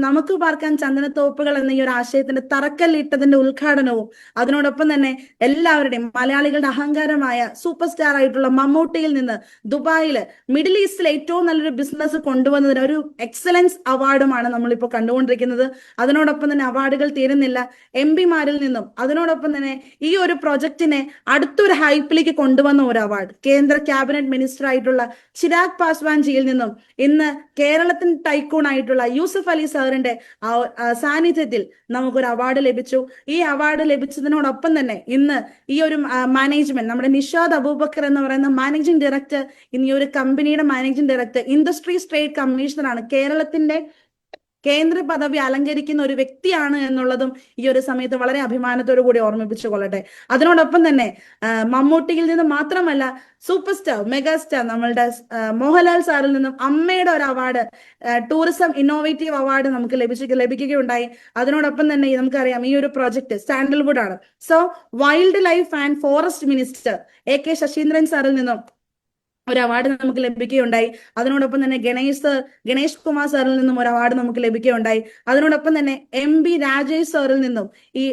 നമുക്ക് പാർക്കാൻ ചന്ദനത്തോപ്പുകൾ എന്ന ഈ ഒരു ആശയത്തിന്റെ തറക്കല്ലിട്ടതിന്റെ ഉദ്ഘാടനവും, അതിനോടൊപ്പം തന്നെ എല്ലാവരുടെയും മലയാളികളുടെ അഹങ്കാരമായ സൂപ്പർ സ്റ്റാർ ആയിട്ടുള്ള മമ്മൂട്ടിയിൽ നിന്ന് ദുബായില് മിഡിൽ ഈസ്റ്റിൽ ഏറ്റവും നല്ലൊരു ബിസിനസ് കൊണ്ടുവന്നതിന് ഒരു എക്സലൻസ് അവാർഡുമാണ് നമ്മളിപ്പോൾ കണ്ടുകൊണ്ടിരിക്കുന്നത്. അതിനോടൊപ്പം തന്നെ അവാർഡുകൾ തീരുന്നില്ല. MP മാരിൽ നിന്നും, അതിനോടൊപ്പം തന്നെ ഈ ഒരു പ്രൊജക്ടിനെ അടുത്തൊരു ഹൈപ്പിലേക്ക് കൊണ്ടുവന്ന ഒരു അവാർഡ് കേന്ദ്ര ക്യാബിനറ്റ് മിനിസ്റ്റർ ആയിട്ടുള്ള ചിരാഗ് പാസ്വാൻജിയിൽ നിന്നും ഇന്ന് കേരളത്തിന് ടൈക്കൂൺ ആയിട്ടുള്ള യൂസഫ് അലി സാറിന്റെ സാന്നിധ്യത്തിൽ നമുക്കൊരു അവാർഡ് ലഭിച്ചു. ഈ അവാർഡ് ലഭിച്ചതിനോടൊപ്പം തന്നെ ഇന്ന് ഈ ഒരു മാനേജ്മെന്റ്, നമ്മുടെ നിഷാദ് അബൂബക്കർ എന്ന് പറയുന്ന മാനേജിംഗ് ഡയറക്ടർ, ഇന്ന് ഈ ഒരു കമ്പനിയുടെ മാനേജിംഗ് ഡയറക്ടർ, ഇൻഡസ്ട്രീസ് ട്രേഡ് കമ്മീഷണറാണ്, കേരളത്തിന്റെ കേന്ദ്ര പദവി അലങ്കരിക്കുന്ന ഒരു വ്യക്തിയാണ് എന്നുള്ളതും ഈ ഒരു സമയത്ത് വളരെ അഭിമാനത്തോടു കൂടി ഓർമ്മിപ്പിച്ചു കൊള്ളട്ടെ. അതിനോടൊപ്പം തന്നെ മമ്മൂട്ടിയിൽ നിന്ന് മാത്രമല്ല, സൂപ്പർ സ്റ്റാർ മെഗാസ്റ്റാർ നമ്മളുടെ മോഹൻലാൽ സാറിൽ നിന്നും അമ്മയുടെ ഒരു അവാർഡ്, ടൂറിസം ഇന്നോവേറ്റീവ് അവാർഡ് നമുക്ക് ലഭിക്കുകയുണ്ടായി. അതിനോടൊപ്പം തന്നെ നമുക്കറിയാം ഈ ഒരു പ്രോജക്ട് സാൻഡൽവുഡ് ആണ്. So wildlife and forest minister AK Saseendran സാറിൽ നിന്നും ഒരു അവാർഡ് നമുക്ക് ലഭിക്കുകയുണ്ടായി. അതിനോടൊപ്പം തന്നെ ഗണേഷ് കുമാർ സാറിൽ നിന്നും ഒരു അവാർഡ് നമുക്ക് ലഭിക്കുകയുണ്ടായി. അതിനോടൊപ്പം തന്നെ MP രാജേഷ് സാറിൽ നിന്നും ഈ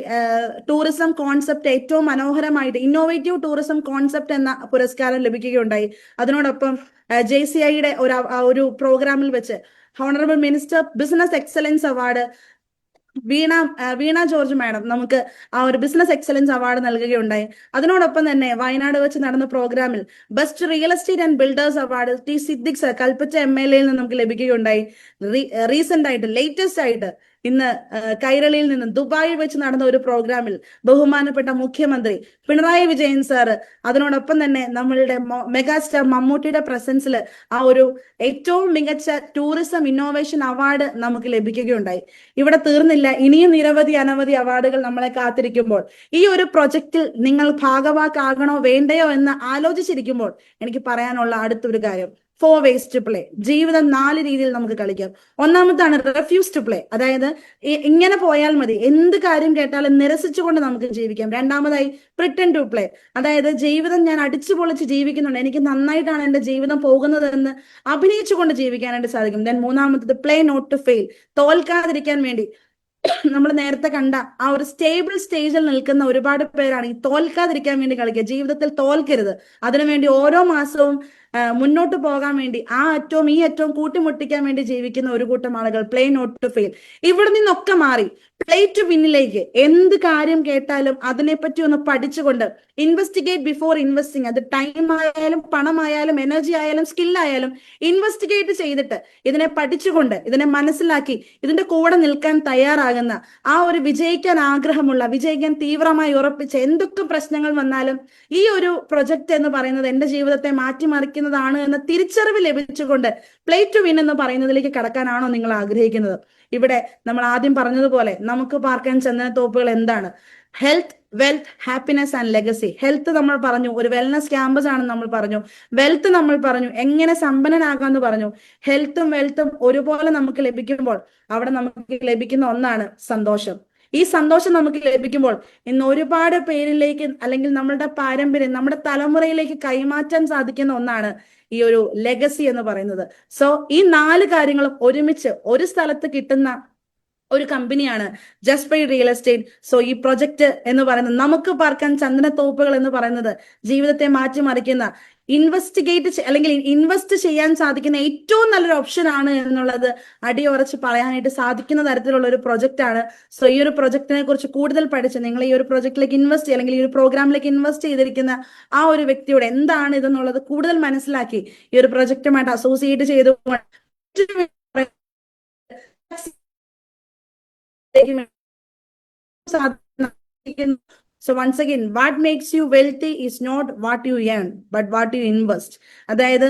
ടൂറിസം കോൺസെപ്റ്റ് ഏറ്റവും മനോഹരമായിട്ട് ഇന്നോവേറ്റീവ് ടൂറിസം കോൺസെപ്റ്റ് എന്ന പുരസ്കാരം ലഭിക്കുകയുണ്ടായി. അതിനോടൊപ്പം JCIയുടെ ഒരു പ്രോഗ്രാമിൽ വെച്ച് honourable minister business excellence award Veena George madam നമുക്ക് ആ ഒരു ബിസിനസ് എക്സലൻസ് അവാർഡ് നൽകുകയുണ്ടായി. അതിനോടൊപ്പം തന്നെ വയനാട് വെച്ച് നടന്ന പ്രോഗ്രാമിൽ best real estate and builders award T. Siddique sir Kalpetta MLA നിന്ന് നമുക്ക് ലഭിക്കുകയുണ്ടായി. റീസെന്റ് ആയിട്ട് ലേറ്റസ്റ്റ് ആയിട്ട് ഇന്ന് കൈരളിയിൽ നിന്ന് ദുബായിൽ വെച്ച് നടന്ന ഒരു പ്രോഗ്രാമിൽ ബഹുമാനപ്പെട്ട മുഖ്യമന്ത്രി പിണറായി വിജയൻ സാറ്, അതിനോടൊപ്പം തന്നെ നമ്മളുടെ മെഗാസ്റ്റാർ മമ്മൂട്ടിയുടെ പ്രസൻസിൽ ആ ഒരു ഏറ്റവും മികച്ച ടൂറിസം ഇന്നോവേഷൻ അവാർഡ് നമുക്ക് ലഭിക്കുകയുണ്ടായി. ഇവിടെ തീർന്നില്ല, ഇനിയും അനവധി അവാർഡുകൾ നമ്മളെ കാത്തിരിക്കുമ്പോൾ ഈ ഒരു പ്രൊജക്റ്റിൽ നിങ്ങൾ ഭാഗവാക്കാകണോ വേണ്ടയോ എന്ന് ആലോചിച്ചിരിക്കുമ്പോൾ എനിക്ക് പറയാനുള്ള അടുത്തൊരു കാര്യം, 4 ways to play. ജീവിതം 4 രീതിയിൽ നമുക്ക് കളിക്കാം. ഒന്നാമത്താണ് refuse to play. അതായത് ഇങ്ങനെ പോയാൽ മതി, എന്ത് കാര്യം കേട്ടാലും നിരസിച്ചുകൊണ്ട് നമുക്ക് ജീവിക്കാം. രണ്ടാമതായി pretend to play. അതായത് ജീവിതം ഞാൻ അടിച്ചു പൊളിച്ച് ജീവിക്കുന്നുണ്ട്, എനിക്ക് നന്നായിട്ടാണ് എന്റെ ജീവിതം പോകുന്നത് എന്ന് അഭിനയിച്ചുകൊണ്ട് ജീവിക്കാനായിട്ട് സാധിക്കും. ദെൻ മൂന്നാമത്തത് play not to fail. തോൽക്കാതിരിക്കാൻ വേണ്ടി നമ്മൾ നേരത്തെ കണ്ട ആ ഒരു സ്റ്റേബിൾ സ്റ്റേജിൽ നിൽക്കുന്ന ഒരുപാട് പേരാണ് ഈ തോൽക്കാതിരിക്കാൻ വേണ്ടി കളിക്കുക. ജീവിതത്തിൽ തോൽക്കരുത്, അതിനുവേണ്ടി ഓരോ മാസവും മുന്നോട്ട് പോകാൻ വേണ്ടി ആ അറ്റവും ഈ അറ്റവും കൂട്ടിമുട്ടിക്കാൻ വേണ്ടി ജീവിക്കുന്ന ഒരു കൂട്ടം ആളുകൾ. Play not to fail. ഇവിടെ നിന്നൊക്കെ മാറി പ്ലേ ടു വിന്നിലേക്ക്. എന്ത് കാര്യം കേട്ടാലും അതിനെപ്പറ്റി ഒന്ന് പഠിച്ചുകൊണ്ട് ഇൻവെസ്റ്റിഗേറ്റ് ബിഫോർ ഇൻവെസ്റ്റിംഗ്. അത് ടൈം ആയാലും പണമായാലും എനർജി ആയാലും സ്കില്ലായാലും ഇൻവെസ്റ്റിഗേറ്റ് ചെയ്തിട്ട് ഇതിനെ പഠിച്ചുകൊണ്ട് ഇതിനെ മനസ്സിലാക്കി ഇതിന്റെ കൂടെ നിൽക്കാൻ തയ്യാറാകുന്ന ആ ഒരു വിജയിക്കാൻ ആഗ്രഹമുള്ള, വിജയിക്കാൻ തീവ്രമായി ഉറപ്പിച്ച എന്തൊക്കെ പ്രശ്നങ്ങൾ വന്നാലും ഈ ഒരു പ്രൊജക്ട് എന്ന് പറയുന്നത് എന്റെ ജീവിതത്തെ മാറ്റിമറിക്കുന്നതാണ് എന്ന തിരിച്ചറിവ് ലഭിച്ചുകൊണ്ട് പ്ലേ ടു വിൻ എന്ന് പറയുന്നതിലേക്ക് കടക്കാനാണോ നിങ്ങൾ ആഗ്രഹിക്കുന്നത്? ഇവിടെ നമ്മൾ ആദ്യം പറഞ്ഞതുപോലെ നമുക്ക് പാർക്കാൻ ചന്ദനത്തോപ്പുകൾ എന്താണ്? Health, wealth, happiness and legacy. Health നമ്മൾ പറഞ്ഞു, ഒരു വെൽനസ് ക്യാമ്പസ് ആണെന്ന് നമ്മൾ പറഞ്ഞു. വെൽത്ത് നമ്മൾ പറഞ്ഞു, എങ്ങനെ സമ്പന്നനാകാന്ന് പറഞ്ഞു. ഹെൽത്തും വെൽത്തും ഒരുപോലെ നമുക്ക് ലഭിക്കുമ്പോൾ അവിടെ നമുക്ക് ലഭിക്കുന്ന ഒന്നാണ് സന്തോഷം. ഈ സന്തോഷം നമുക്ക് ലഭിക്കുമ്പോൾ ഇന്ന് ഒരുപാട് പേരിലേക്ക് അല്ലെങ്കിൽ നമ്മളുടെ പാരമ്പര്യം നമ്മുടെ തലമുറയിലേക്ക് കൈമാറ്റാൻ സാധിക്കുന്ന ഒന്നാണ് ഈ ഒരു ലെഗസി എന്ന് പറയുന്നത്. സോ ഈ 4 കാര്യങ്ങളും ഒരുമിച്ച് ഒരു സ്ഥലത്ത് കിട്ടുന്ന ഒരു കമ്പനിയാണ് ജസ്പ്രീത് റിയൽ എസ്റ്റേറ്റ്. സോ ഈ പ്രൊജക്ട് എന്ന് പറയുന്നത്, നമുക്ക് പാർക്കാൻ ചന്ദനത്തോപ്പുകൾ എന്ന് പറയുന്നത് ജീവിതത്തെ മാറ്റിമറിക്കുന്ന, ഇൻവെസ്റ്റിഗേറ്റ് അല്ലെങ്കിൽ ഇൻവെസ്റ്റ് ചെയ്യാൻ സാധിക്കുന്ന ഏറ്റവും നല്ലൊരു ഓപ്ഷൻ ആണ് എന്നുള്ളത് അടിയുറച്ച് പറയാനായിട്ട് സാധിക്കുന്ന തരത്തിലുള്ള ഒരു പ്രൊജക്റ്റ് ആണ്. സോ ഈ ഒരു പ്രൊജക്റ്റിനെ കുറിച്ച് കൂടുതൽ പഠിച്ച് നിങ്ങൾ ഈ ഒരു പ്രൊജക്റ്റിലേക്ക് ഇൻവെസ്റ്റ് അല്ലെങ്കിൽ ഈ ഒരു പ്രോഗ്രാമിലേക്ക് ഇൻവെസ്റ്റ് ചെയ്തിരിക്കുന്ന ആ ഒരു വ്യക്തിയോട് എന്താണ് ഇതെന്നുള്ളത് കൂടുതൽ മനസ്സിലാക്കി ഈ ഒരു പ്രൊജക്റ്റുമായിട്ട് അസോസിയേറ്റ് ചെയ്തുകൊണ്ട് So once again, what makes you wealthy is not what you earn, but what you invest. അതായത്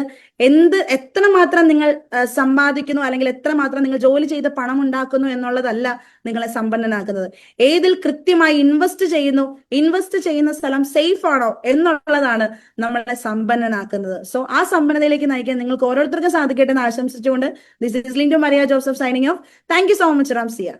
എത്രമാത്രം നിങ്ങൾ സമ്പാദിക്കുന്നു അല്ലെങ്കിൽ എത്രമാത്രം നിങ്ങൾ ജോലി ചെയ്ത് പണം ഉണ്ടാക്കുന്നു എന്നുള്ളതല്ല നിങ്ങളെ സമ്പന്നനാക്കുന്നത്. ഏതിൽ കൃത്യമായി ഇൻവെസ്റ്റ് ചെയ്യുന്നു, ഇൻവെസ്റ്റ് ചെയ്യുന്ന സ്ഥലം സേഫ് ആണോ എന്നുള്ളതാണ് നമ്മളെ സമ്പന്നനാക്കുന്നത്. സോ ആ സമ്പന്നതയിലേക്ക് നയിക്കാൻ നിങ്ങൾക്ക് ഓരോരുത്തർക്കും സാധിക്കട്ടെ എന്ന് ആശംസിച്ചുകൊണ്ട് this is Lindu Maria Joseph signing off. Thank you so much, റാംസിയ.